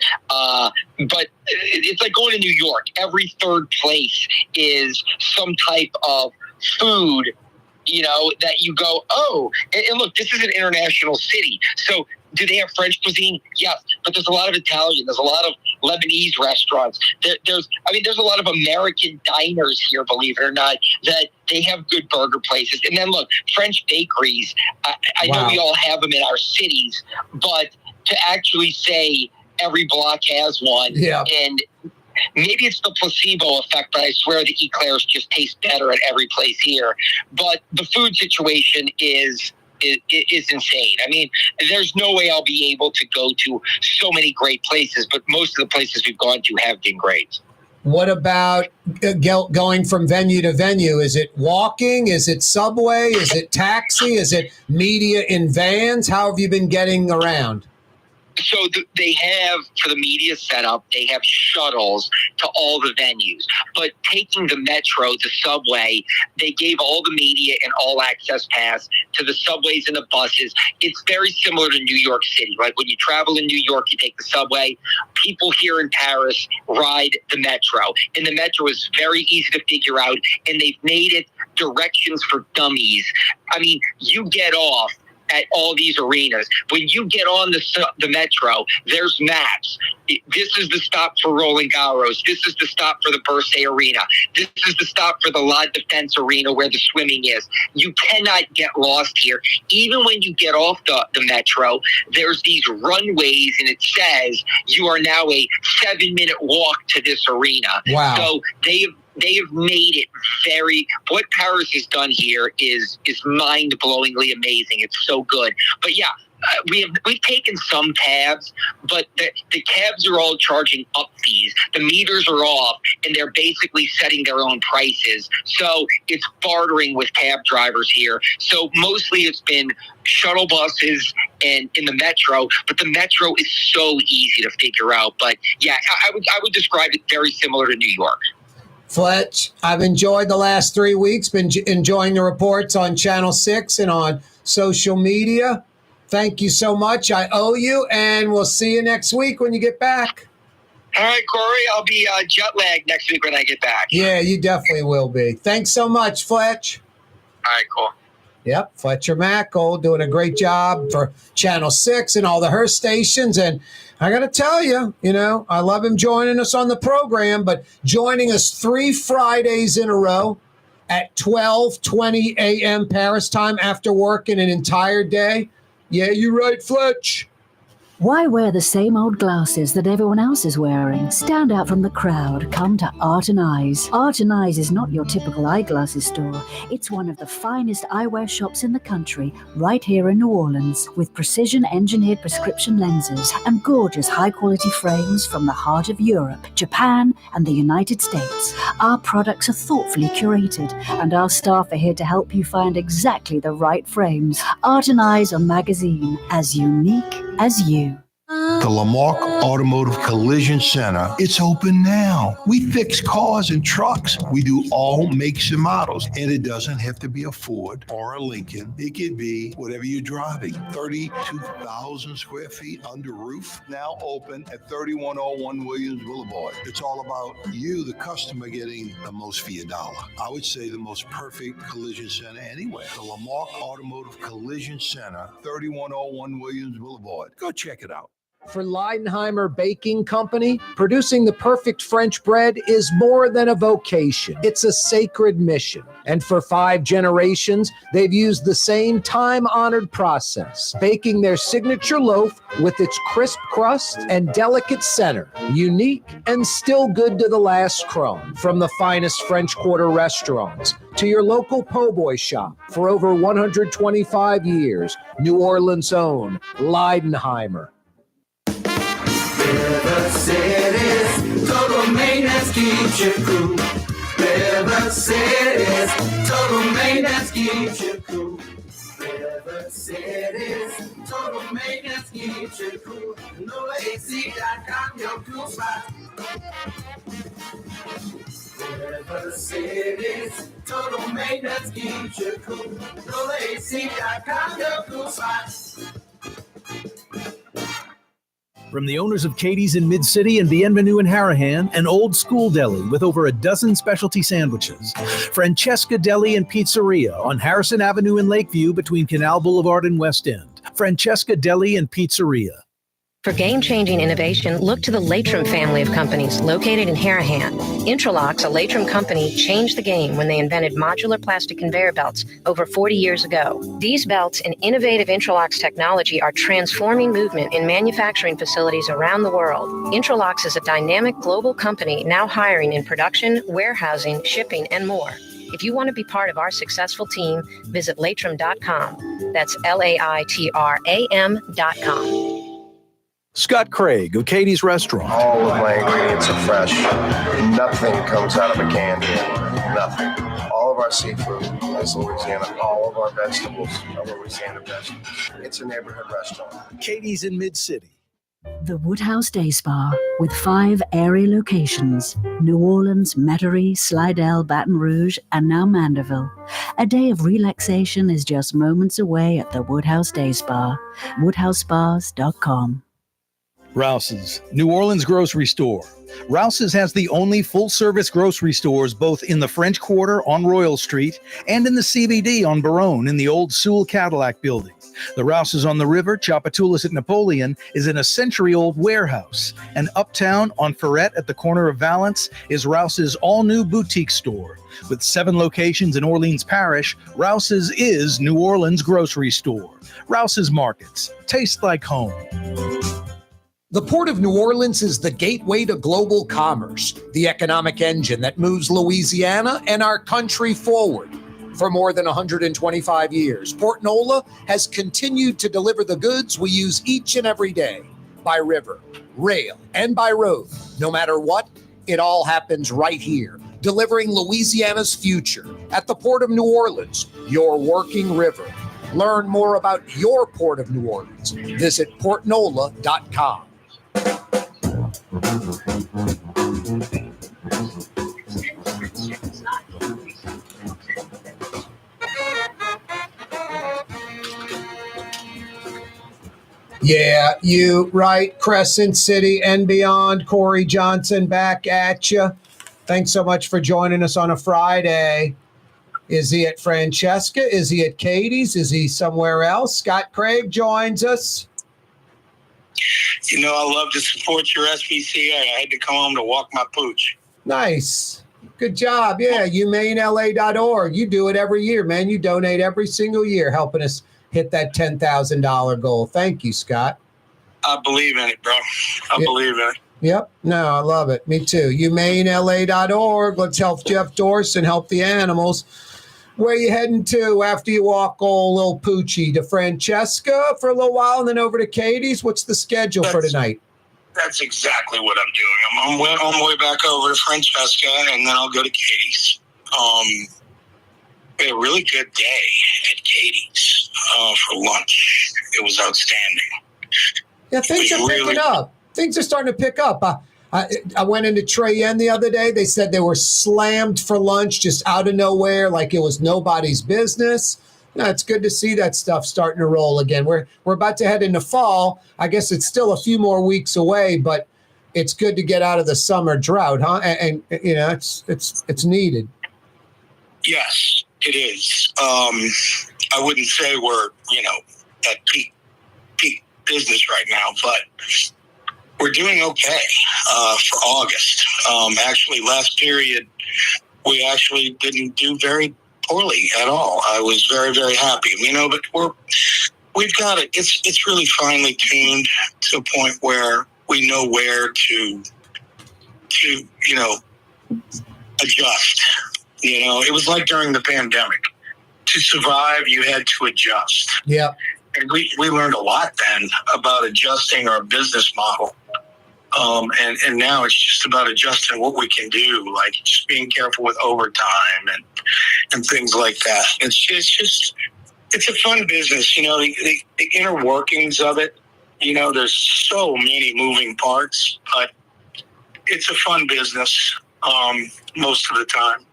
but it's like going to New York. Every third place is some type of food, that you go, oh, and look, this is an international city. So do they have French cuisine? Yes, but there's a lot of Italian. There's a lot of Lebanese restaurants. There's a lot of American diners here, believe it or not, that they have good burger places. And then look, French bakeries. I know we all have them in our cities, but to actually say every block has one, and maybe it's the placebo effect, but I swear the eclairs just taste better at every place here. But the food situation is insane. I mean, there's no way I'll be able to go to so many great places, but most of the places we've gone to have been great. What about going from venue to venue? Is it walking? Is it subway? Is it taxi? Is it media in vans? How have you been getting around? So they have, for the media setup, they have shuttles to all the venues. But taking the metro, the subway, they gave all the media an all-access pass to the subways and the buses. It's very similar to New York City. Like when you travel in New York, you take the subway. People here in Paris ride the metro. And the metro is very easy to figure out, and they've made it directions for dummies. I mean, you get off at all these arenas. When you get on the metro, there's maps. This is the stop for Roland Garros. This is the stop for the Bercy Arena. This is the stop for the La Defense Arena where the swimming is. You cannot get lost here. Even when you get off the metro, there's these runways, and it says you are now a 7-minute walk to this arena. Wow. So they have made it what Paris has done here is mind-blowingly amazing. It's so good. But yeah, we've taken some cabs, but the cabs are all charging up fees. The meters are off, and they're basically setting their own prices. So it's bartering with cab drivers here. So mostly it's been shuttle buses and in the metro, but the metro is so easy to figure out. But yeah, I would describe it very similar to New York. Fletch, I've enjoyed the last 3 weeks, been enjoying the reports on Channel 6 and on social media. Thank you so much. I owe you, and we'll see you next week when you get back. All right, Corey, I'll be jet lagged next week when I get back. Yeah, you definitely will be. Thanks so much, Fletch. All right, cool. Yep, Fletcher Mackel doing a great job for Channel 6 and all the Hearst stations. And I got to tell you, I love him joining us on the program, but joining us 3 Fridays in a row at 12:20 a.m. Paris time after working an entire day. Yeah, you're right, Fletch. Why wear the same old glasses that everyone else is wearing? Stand out from the crowd. Come to Art and Eyes. Art and Eyes is not your typical eyeglasses store. It's one of the finest eyewear shops in the country, right here in New Orleans, with precision-engineered prescription lenses and gorgeous high-quality frames from the heart of Europe, Japan, and the United States. Our products are thoughtfully curated, and our staff are here to help you find exactly the right frames. Art and Eyes are magazine, as unique as you. The Lamarck Automotive Collision Center, it's open now. We fix cars and trucks. We do all makes and models. And it doesn't have to be a Ford or a Lincoln. It could be whatever you're driving. 32,000 square feet under roof, now open at 3101 Williams Boulevard. It's all about you, the customer, getting the most for your dollar. I would say the most perfect collision center anywhere. The Lamarck Automotive Collision Center, 3101 Williams Boulevard. Go check it out. For Leidenheimer Baking Company, producing the perfect French bread is more than a vocation. It's a sacred mission. And for 5 generations, they've used the same time-honored process, baking their signature loaf with its crisp crust and delicate center, unique and still good to the last crumb. From the finest French Quarter restaurants to your local po' boy shop, for over 125 years, New Orleans' own Leidenheimer. River City's total maintenance keeps you cool. River City's total maintenance keeps you cool. River City's total maintenance keeps you cool. NoAC.com, your cool spot. River City's total maintenance keeps you cool. NoAC.com, your cool spot. From the owners of Katie's in Mid-City and Bienvenue in Harahan, an old school deli with over a dozen specialty sandwiches. Francesca Deli and Pizzeria on Harrison Avenue in Lakeview between Canal Boulevard and West End. Francesca Deli and Pizzeria. For game-changing innovation, look to the Latrim family of companies located in Harahan. Intralox, a Latrim company, changed the game when they invented modular plastic conveyor belts over 40 years ago. These belts and innovative Intralox technology are transforming movement in manufacturing facilities around the world. Intralox is a dynamic global company now hiring in production, warehousing, shipping, and more. If you want to be part of our successful team, visit Latrim.com. That's LAITRAM.com. Scott Craig of Katie's Restaurant. All of my ingredients are fresh. Nothing comes out of a can here. Nothing. All of our seafood is Louisiana. All of our vegetables are Louisiana vegetables. It's a neighborhood restaurant. Katie's in Mid-City. The Woodhouse Day Spa, with 5 airy locations: New Orleans, Metairie, Slidell, Baton Rouge, and now Mandeville. A day of relaxation is just moments away at the Woodhouse Day Spa. WoodhouseSpas.com. Rouse's, New Orleans grocery store. Rouse's has the only full-service grocery stores both in the French Quarter on Royal Street and in the CBD on Baronne in the old Sewell Cadillac building. The Rouse's on the river, Tchoupitoulas at Napoleon, is in a century-old warehouse. And uptown on Ferret at the corner of Valence is Rouse's all-new boutique store. With 7 locations in Orleans Parish, Rouse's is New Orleans grocery store. Rouse's Markets. Taste like home. The Port of New Orleans is the gateway to global commerce, the economic engine that moves Louisiana and our country forward. For more than 125 years, Port Nola has continued to deliver the goods we use each and every day, by river, rail, and by road. No matter what, it all happens right here, delivering Louisiana's future at the Port of New Orleans, your working river. Learn more about your Port of New Orleans. Visit portnola.com. Yeah, you right. Crescent City and beyond. Corey Johnson back at you. Thanks so much for joining us on a Friday. Is he at Francesca? Is he at Katie's? Is he somewhere else? Scott Craig joins us. You know, I love to support your SPCA. I had to come home to walk my pooch. Nice. Good job. Yeah, humanela.org. You do it every year, man. You donate every single year, helping us hit that $10,000 goal. Thank you, Scott. I believe in it, bro. I believe in it. Yep. No, I love it. Me too. humanela.org. Let's help Jeff Dorson help the animals. Where you heading to after you walk old little Poochie? To Francesca for a little while and then over to Katie's? What's the schedule for tonight? That's exactly what I'm doing. I'm on my way back over to Francesca, and then I'll go to Katie's. We had a really good day at Katie's for lunch. It was outstanding. Yeah, things are picking up. Things are starting to pick up. I went into Treyen the other day. They said they were slammed for lunch just out of nowhere, like it was nobody's business. No, it's good to see that stuff starting to roll again. We're about to head into fall. I guess it's still a few more weeks away, but it's good to get out of the summer drought, huh? And you know, it's needed. Yes, it is. I wouldn't say we're, at peak business right now, but we're doing okay for August. Actually, last period, we actually didn't do very poorly at all. I was very, very happy, but we've got it. It's really finely tuned to a point where we know where to adjust. It was like during the pandemic. To survive, you had to adjust. Yeah. And we learned a lot then about adjusting our business model. And now it's just about adjusting what we can do, like just being careful with overtime and things like that. It's a fun business, the inner workings of it. There's so many moving parts, but it's a fun business most of the time.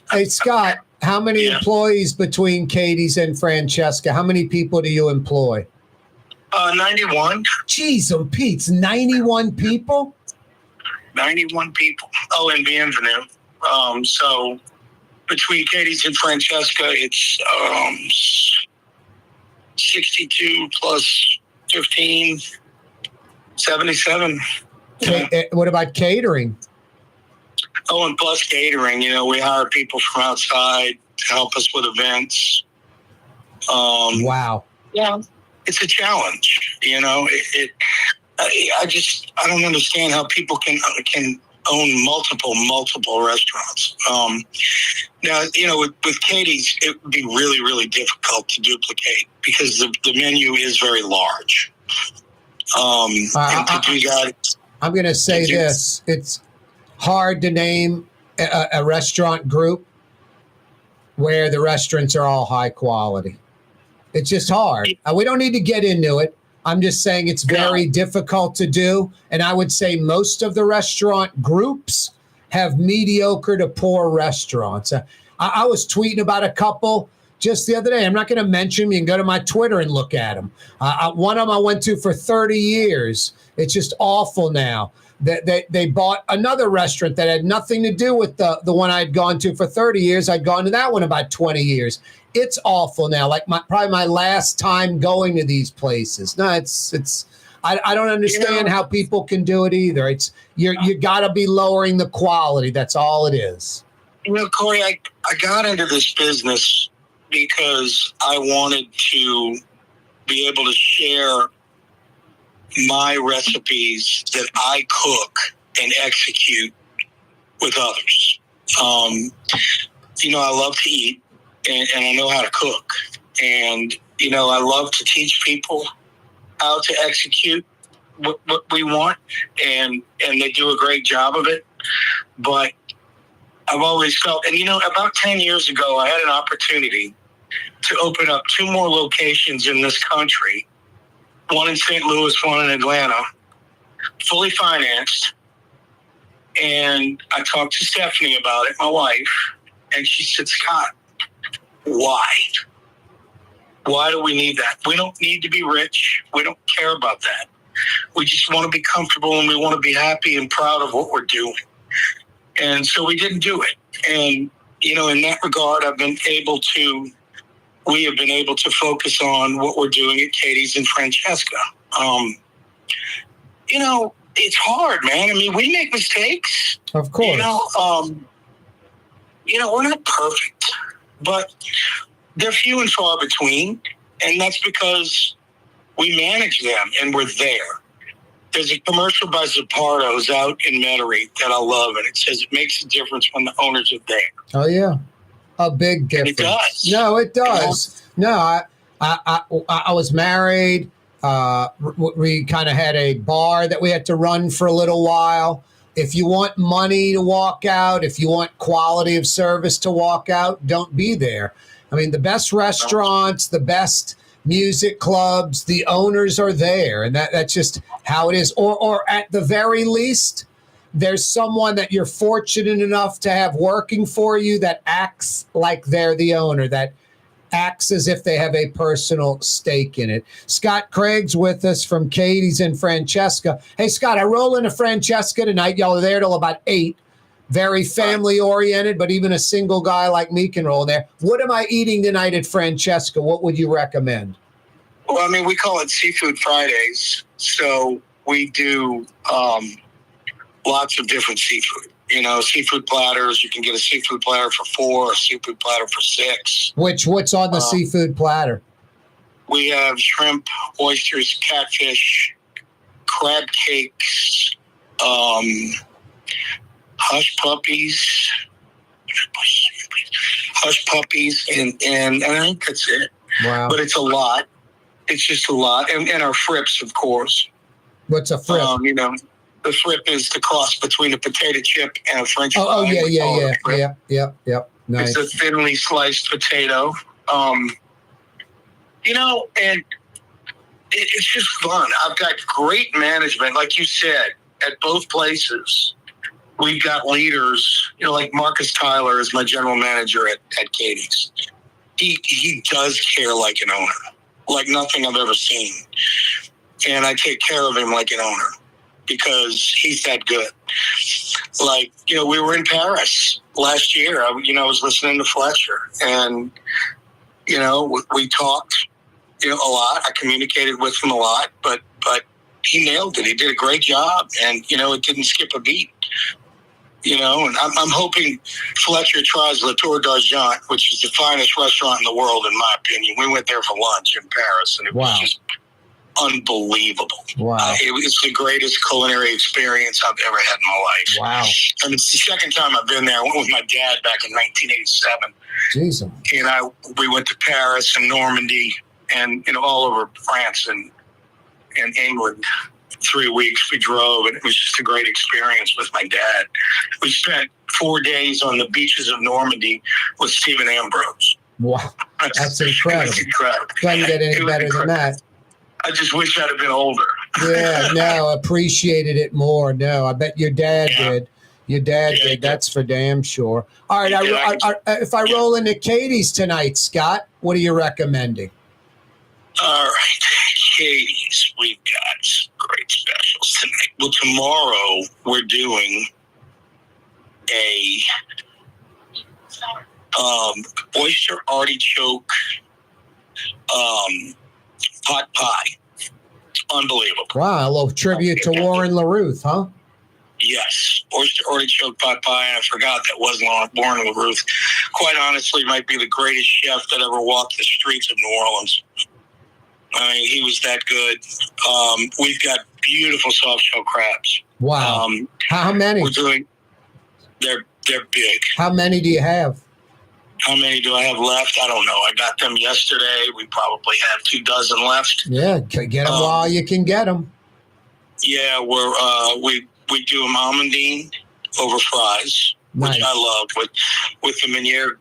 Hey, Scott, how many employees between Katie's and Francesca? How many people do you employ? 91. Jeez, Pete's 91 people? 91 people. Oh, and Bienvenue. So between Katie's and Francesca, it's 62 plus 15, 77. What about catering? Oh, and plus catering, we hire people from outside to help us with events. Wow. Yeah, it's a challenge. I don't understand how people can own multiple restaurants. Now, with Katie's, it would be really, really difficult to duplicate because the menu is very large. I'm going to say this. It's hard to name a restaurant group where the restaurants are all high quality. It's just hard. We don't need to get into it. I'm just saying it's very difficult to do. And I would say most of the restaurant groups have mediocre to poor restaurants. I was tweeting about a couple just the other day. I'm not going to mention them. You can go to my Twitter and look at them. One of them I went to for 30 years. It's just awful now. They bought another restaurant that had nothing to do with the one I'd gone to for 30 years. I'd gone to that one about 20 years. It's awful now. Like probably my last time going to these places. No, I don't understand how people can do it either. You got to be lowering the quality. That's all it is. Corey, I got into this business because I wanted to be able to share my recipes that I cook and execute with others. I love to eat and I know how to cook. And, I love to teach people how to execute what we want. And they do a great job of it. But I've always felt, and about 10 years ago, I had an opportunity to open up 2 more locations in this country. One in St. Louis, one in Atlanta, fully financed. And I talked to Stephanie about it, my wife, and she said, Scott, why? Why do we need that? We don't need to be rich. We don't care about that. We just want to be comfortable and we want to be happy and proud of what we're doing. And so we didn't do it. And, in that regard, we have been able to focus on what we're doing at Katie's and Francesca. It's hard, man. I mean, we make mistakes. Of course. We're not perfect, but they're few and far between. And that's because we manage them and we're there. There's a commercial by Zapparto's out in Metairie that I love, and it says it makes a difference when the owners are there. Oh, yeah. A big difference. And it does. No, it does. No, I was married. We kind of had a bar that we had to run for a little while. If you want money to walk out, if you want quality of service to walk out, don't be there. I mean, the best restaurants, the best music clubs, the owners are there, and that's just how it is. Or at the very least, there's someone that you're fortunate enough to have working for you that acts like they're the owner, that acts as if they have a personal stake in it. Scott Craig's with us from Katie's and Francesca. Hey, Scott, I roll into Francesca tonight. Y'all are there till about 8. Very family-oriented, but even a single guy like me can roll there. What am I eating tonight at Francesca? What would you recommend? Well, I mean, we call it Seafood Fridays. So we do lots of different seafood. You know, seafood platters. You can get a seafood platter for $4, a seafood platter for $6. What's on the seafood platter? We have shrimp, oysters, catfish, crab cakes, hush puppies, and I think that's it. Wow. But it's a lot. It's just a lot. And our frips, of course. What's a frip? You know, the frip is the cross between a potato chip and a French fry. Oh, yeah. Nice. It's a thinly sliced potato. You know, and it's just fun. I've got great management, like you said, at both places. We've got leaders, you know, like Marcus Tyler is my general manager at Katie's. He does care like an owner, like nothing I've ever seen. And I take care of him like an owner because he's that good. Like, you know, we were in Paris last year. I was listening to Fletcher, and, you know, we talked, you know, a lot. I communicated with him a lot, but he nailed it. He did a great job, and, you know, it didn't skip a beat. You know, and I'm hoping Fletcher tries La Tour d'Argent, which is the finest restaurant in the world, in my opinion. We went there for lunch in Paris, and it was just unbelievable. Wow. It was the greatest culinary experience I've ever had in my life. Wow. And it's the second time I've been there. I went with my dad back in 1987. Jesus. We went to Paris and Normandy and, you know, all over France and England. 3 weeks we drove, and it was just a great experience with my dad. We spent 4 days on the beaches of Normandy with Stephen Ambrose. Wow. That's incredible. It was incredible. Can't get any better than that. I just wish I'd have been older. Yeah, no, appreciated it more. No, I bet your dad did. Your dad did. That's for damn sure. All right, if I roll into Katie's tonight, Scott, what are you recommending? All right, Katie's, we've got some great specials tonight. Well, tomorrow we're doing a oyster artichoke pot pie. Unbelievable. Wow, a little tribute to Warren LaRuth, huh? Yes, oyster artichoke pot pie, and I forgot that wasn't on Warren LaRuth. Quite honestly, might be the greatest chef that ever walked the streets of New Orleans. I mean, he was that good. We've got beautiful soft shell crabs. Wow. How many? They're big. How many do you have? How many do I have left? I don't know. I got them yesterday. We probably have 2 dozen left. Yeah, get them while you can get them. Yeah, we do them almondine over fries, nice. Which I love with the Meunier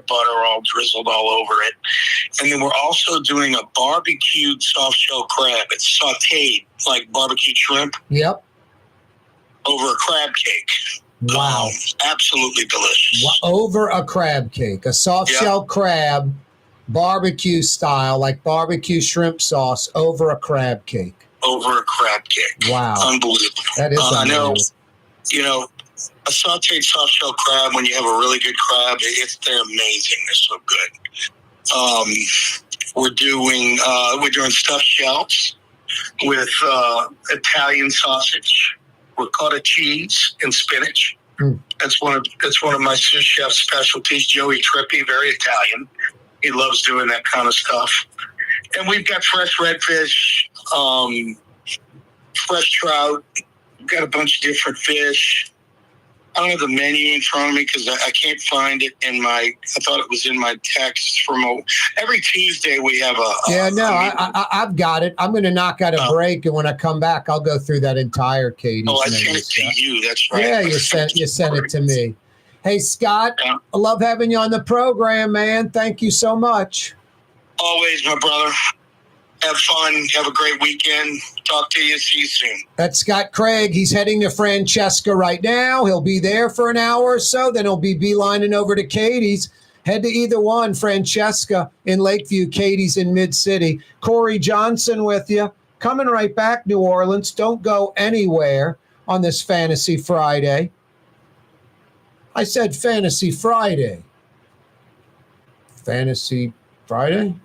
butter all drizzled all over it. And then we're also doing a barbecued soft shell crab. It's sautéed like barbecue shrimp. Yep. Over a crab cake. Wow. Absolutely delicious. Over a crab cake, a soft shell crab, barbecue style, like barbecue shrimp sauce over a crab cake. Over a crab cake. Wow. Unbelievable. That is unbelievable. I know, you know, a sauteed soft shell crab, when you have a really good crab, they're amazing. They're so good. We're doing stuffed shells with Italian sausage, ricotta cheese, and spinach. That's one of my sous chef's specialties. Joey Trippi, very Italian. He loves doing that kind of stuff. And we've got fresh redfish, fresh trout. We've got a bunch of different fish. I don't have the menu in front of me because I can't find it I thought it was in my text every Tuesday we have I've got it. I'm going to knock out a break, and when I come back, I'll go through that entire Katie's menu. I sent it to you. That's right. Yeah, you sent it to me. Hey, Scott, I love having you on the program, man. Thank you so much. Always, my brother. Have fun. Have a great weekend. Talk to you. See you soon. That's Scott Craig. He's heading to Francesca right now. He'll be there for an hour or so. Then he'll be beelining over to Katie's. Head to either one, Francesca in Lakeview, Katie's in Mid-City. Corey Johnson with you. Coming right back, New Orleans. Don't go anywhere on this Fantasy Friday. I said Fantasy Friday. Fantasy Friday?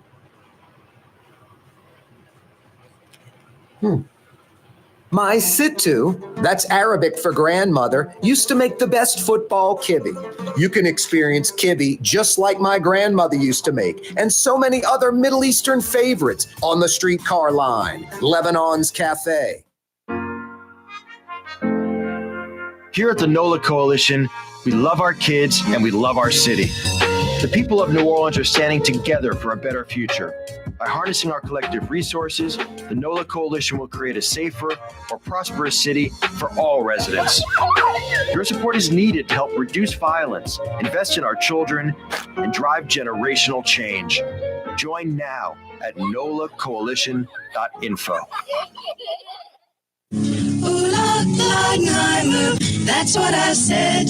My Sittu, that's Arabic for grandmother, used to make the best football kibbe. You can experience kibbe just like my grandmother used to make, and so many other Middle Eastern favorites on the streetcar line, Lebanon's Cafe. Here at the NOLA Coalition, we love our kids and we love our city. The people of New Orleans are standing together for a better future. By harnessing our collective resources, the NOLA Coalition will create a safer, more prosperous city for all residents. Your support is needed to help reduce violence, invest in our children, and drive generational change. Join now at nolacoalition.info. Ooh, Leidenheimer, that's what I said.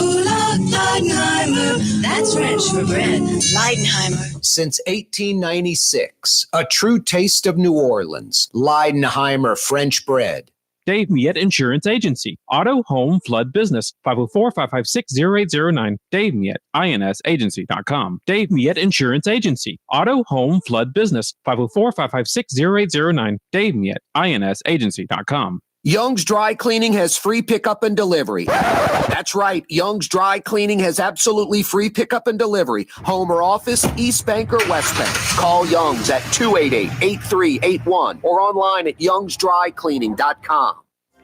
Ooh, Leidenheimer, that's French for bread. Leidenheimer. Since 1896, a true taste of New Orleans, Leidenheimer French bread. Dave Miette Insurance Agency. Auto, home, flood, business. 504-556-0809. Dave Miette, INSagency.com. Dave Miette Insurance Agency. Auto, home, flood, business. 504-556-0809. Dave Miette, INSagency.com. Young's Dry Cleaning has free pickup and delivery. That's right. Young's Dry Cleaning has absolutely free pickup and delivery. Home or office, East Bank or West Bank. Call Young's at 288-8381 or online at youngsdrycleaning.com.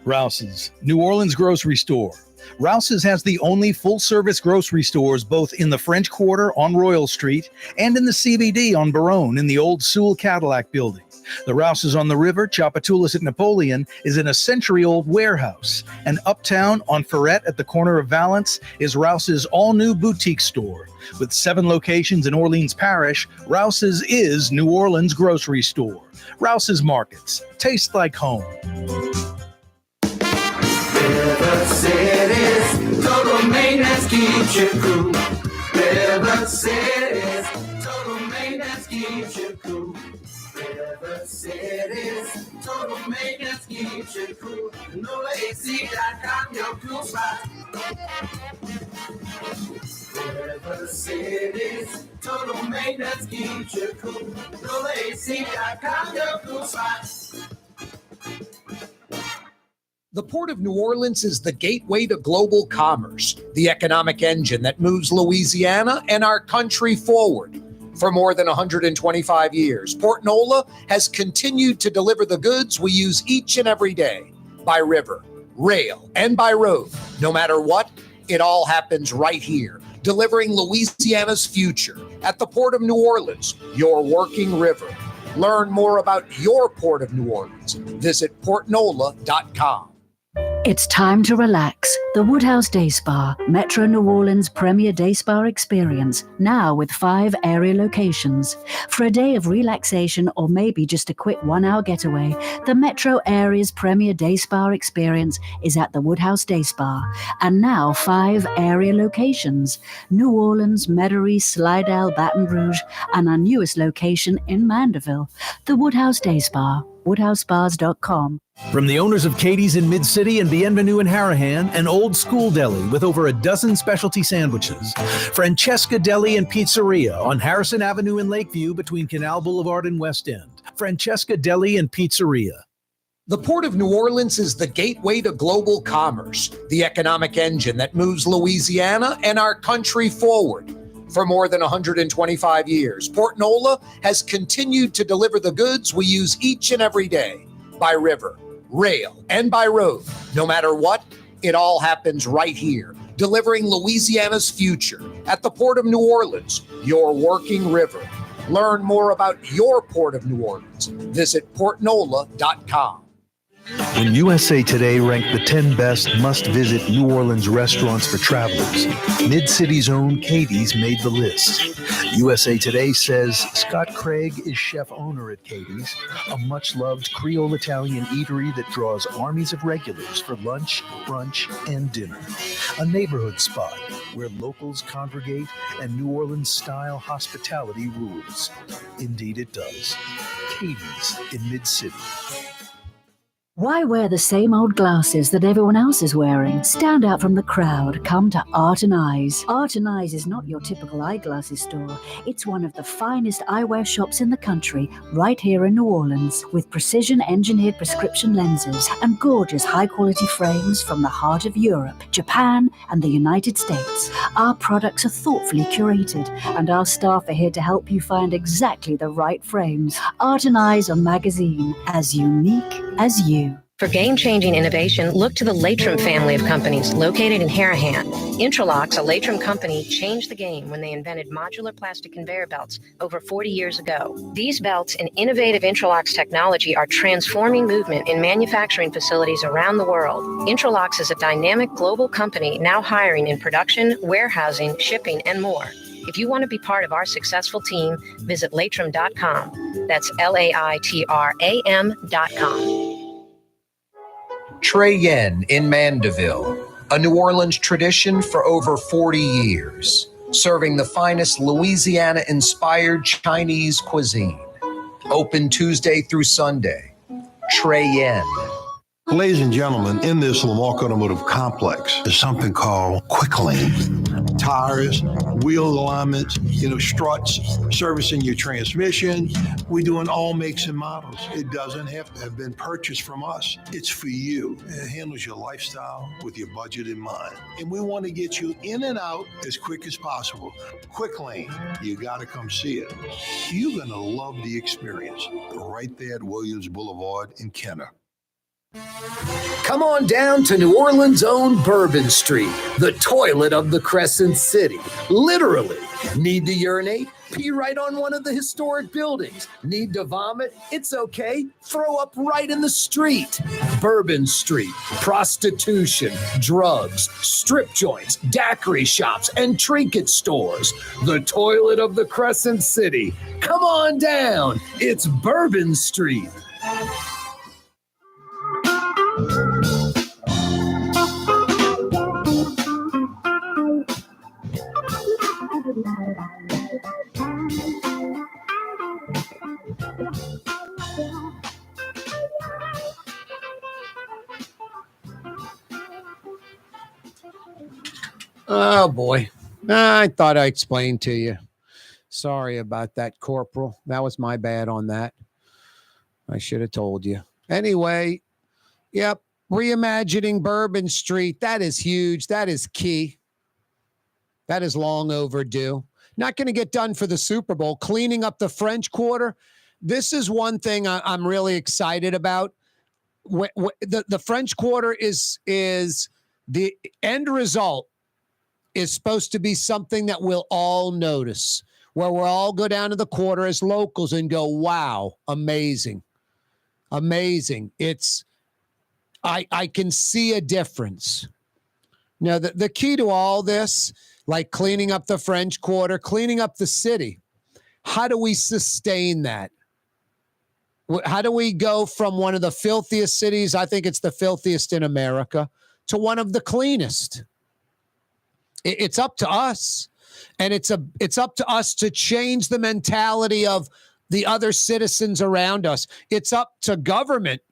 Rouse's, New Orleans grocery store. Rouse's has the only full-service grocery stores both in the French Quarter on Royal Street and in the CBD on Baronne in the old Sewell Cadillac building. The Rouse's on the river, Tchoupitoulas at Napoleon, is in a century-old warehouse. And uptown on Ferret at the corner of Valence is Rouse's all-new boutique store. With 7 locations in Orleans Parish, Rouse's is New Orleans grocery store. Rouse's Markets. Taste like home. River City's total maintenance keeps you cool. River City's total maintenance keeps you cool. River City's total maintenance keeps you cool. NOLAAC.com, your cool spot. River City's total maintenance keeps you cool. NOLAAC.com, your cool spot. The Port of New Orleans is the gateway to global commerce, the economic engine that moves Louisiana and our country forward. For more than 125 years, Port Nola has continued to deliver the goods we use each and every day, by river, rail, and by road. No matter what, it all happens right here, delivering Louisiana's future at the Port of New Orleans, your working river. Learn more about your Port of New Orleans. Visit portnola.com. It's time to relax. The Woodhouse Day Spa, Metro New Orleans' premier day spa experience, now with 5 area locations. For a day of relaxation or maybe just a quick 1-hour getaway, the Metro area's premier day spa experience is at the Woodhouse Day Spa. And now 5 area locations: New Orleans, Metairie, Slidell, Baton Rouge, and our newest location in Mandeville. The Woodhouse Day Spa, woodhousespas.com. From the owners of Katie's in Mid-City and Bienvenue in Harahan, an old school deli with over a dozen specialty sandwiches. Francesca Deli and Pizzeria on Harrison Avenue in Lakeview between Canal Boulevard and West End. Francesca Deli and Pizzeria. The Port of New Orleans is the gateway to global commerce, the economic engine that moves Louisiana and our country forward. For more than 125 years, Port Nola has continued to deliver the goods we use each and every day, by river, rail, and by road. No matter what, it all happens right here, delivering Louisiana's future at the Port of New Orleans, your working river. Learn more about your Port of New Orleans. Visit portnola.com. When USA Today ranked the 10 best must-visit New Orleans restaurants for travelers, Mid-City's own Katie's made the list. USA Today says Scott Craig is chef-owner at Katie's, a much-loved Creole Italian eatery that draws armies of regulars for lunch, brunch, and dinner. A neighborhood spot where locals congregate and New Orleans-style hospitality rules. Indeed it does. Katie's in Mid-City. Why wear the same old glasses that everyone else is wearing? Stand out from the crowd. Come to Art and Eyes. Art and Eyes is not your typical eyeglasses store. It's one of the finest eyewear shops in the country, right here in New Orleans, with precision-engineered prescription lenses and gorgeous high-quality frames from the heart of Europe, Japan, and the United States. Our products are thoughtfully curated, and our staff are here to help you find exactly the right frames. Art and Eyes on magazine, as unique as you. For game-changing innovation, look to the Latrim family of companies located in Harahan. Intralocks, a Latrim company, changed the game when they invented modular plastic conveyor belts over 40 years ago. These belts and innovative Intralocks technology are transforming movement in manufacturing facilities around the world. Intralocks is a dynamic global company now hiring in production, warehousing, shipping, and more. If you want to be part of our successful team, visit Latrim.com. That's LAITRAM.com. Trey Yen in Mandeville, a New Orleans tradition for over 40 years, serving the finest Louisiana-inspired Chinese cuisine. Open Tuesday through Sunday. Trey Yen. Ladies and gentlemen, in this Lamarck Automotive Complex is something called Quick Lane. Tires, wheel alignments, struts, servicing your transmission. We're doing all makes and models. It doesn't have to have been purchased from us. It's for you. It handles your lifestyle with your budget in mind. And we want to get you in and out as quick as possible. Quick Lane, you got to come see it. You're going to love the experience right there at Williams Boulevard in Kenner. Come on down to New Orleans' own Bourbon Street, the toilet of the Crescent City. Literally. Need to urinate? Pee right on one of the historic buildings. Need to vomit? It's okay. Throw up right in the street. Bourbon Street. Prostitution, drugs, strip joints, daiquiri shops, and trinket stores. The toilet of the Crescent City. Come on down. It's Bourbon Street. Oh, boy. I thought I explained to you. Sorry about that, Corporal. That was my bad on that. I should have told you. Anyway, yep, reimagining Bourbon Street. That is huge. That is key. That is long overdue. Not going to get done for the Super Bowl. Cleaning up the French Quarter. This is one thing I'm really excited about. The French Quarter is the end result is supposed to be something that we'll all notice, where we'll all go down to the quarter as locals and go, wow, amazing. Amazing. I can see a difference. Now, the key to all this, like cleaning up the French Quarter, cleaning up the city, how do we sustain that? How do we go from one of the filthiest cities, I think it's the filthiest in America, to one of the cleanest? It's up to us. And it's up to us to change the mentality of the other citizens around us. It's up to government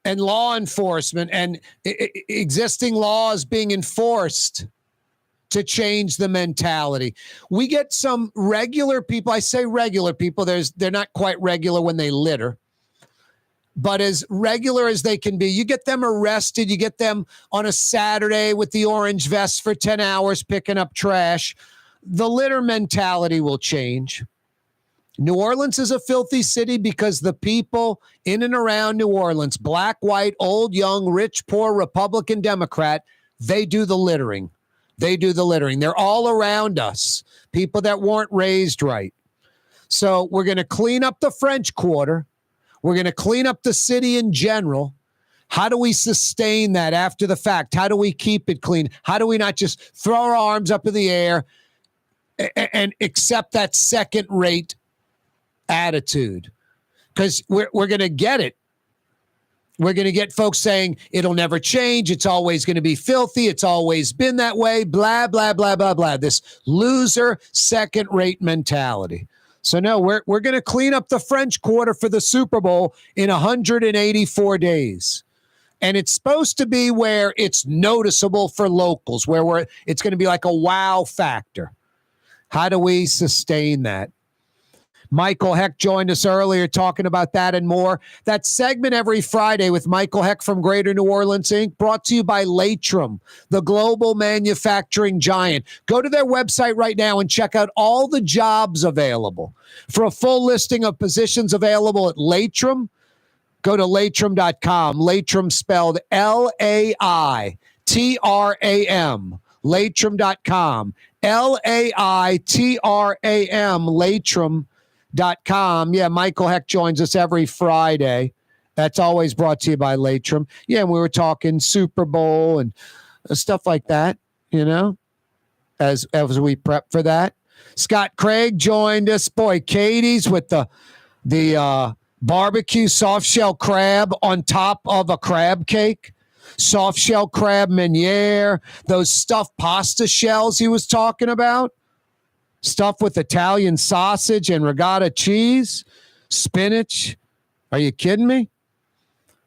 and law enforcement and existing laws being enforced to change the mentality. We get some regular people. I say regular people. They're not quite regular when they litter, but as regular as they can be. You get them arrested. You get them on a Saturday with the orange vest for 10 hours picking up trash. The litter mentality will change. New Orleans is a filthy city because the people in and around New Orleans, black, white, old, young, rich, poor, Republican, Democrat, they do the littering. They do the littering. They're all around us, people that weren't raised right. So we're going to clean up the French Quarter. We're going to clean up the city in general. How do we sustain that after the fact? How do we keep it clean? How do we not just throw our arms up in the air and accept that second-rate attitude? Because we're going to get it. We're going to get folks saying it'll never change. It's always going to be filthy. It's always been that way. Blah, blah, blah, blah, blah. This loser second-rate mentality. So no, we're going to clean up the French Quarter for the Super Bowl in 184 days. And it's supposed to be where it's noticeable for locals, where it's going to be like a wow factor. How do we sustain that? Michael Hecht joined us earlier talking about that and more. That segment every Friday with Michael Hecht from Greater New Orleans, Inc., brought to you by Latrim, the global manufacturing giant. Go to their website right now and check out all the jobs available. For a full listing of positions available at Latrim, go to latrim.com. Latrim spelled L-A-I-T-R-A-M. Latrim.com. L-A-I-T-R-A-M. Latrim.com. Yeah, Michael Hecht joins us every Friday. That's always brought to you by Latrim. Yeah, and we were talking Super Bowl and stuff like that, you know, as we prep for that. Scott Craig joined us. Boy, Katie's with the barbecue soft shell crab on top of a crab cake. Soft shell crab meuniere, those stuffed pasta shells he was talking about, stuffed with Italian sausage and regatta cheese, spinach. Are you kidding me?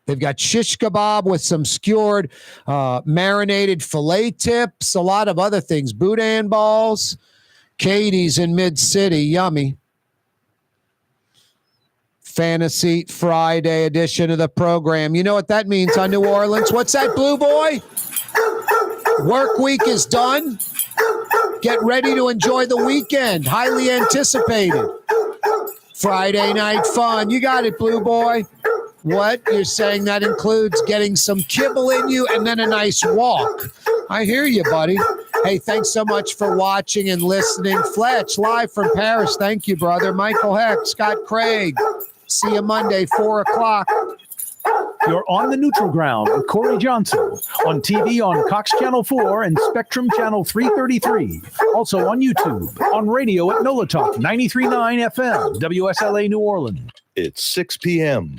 They've got shish kebab with some skewered marinated filet tips, a lot of other things, boudin balls. Katie's in Mid-City, yummy. Fantasy Friday edition of the program. You know what that means on New Orleans? What's that, Blue Boy? Work week is done. Get ready to enjoy the weekend. Highly anticipated. Friday night fun. You got it, Blue Boy. What? You're saying that includes getting some kibble in you and then a nice walk. I hear you, buddy. Hey, thanks so much for watching and listening. Fletch, live from Paris. Thank you, brother. Michael Hecht, Scott Craig. See you Monday, 4 o'clock. You're on the neutral ground with Corey Johnson on TV on Cox Channel 4 and Spectrum Channel 333. Also on YouTube, on radio at NOLA Talk 93.9 FM, WSLA New Orleans. It's 6 p.m.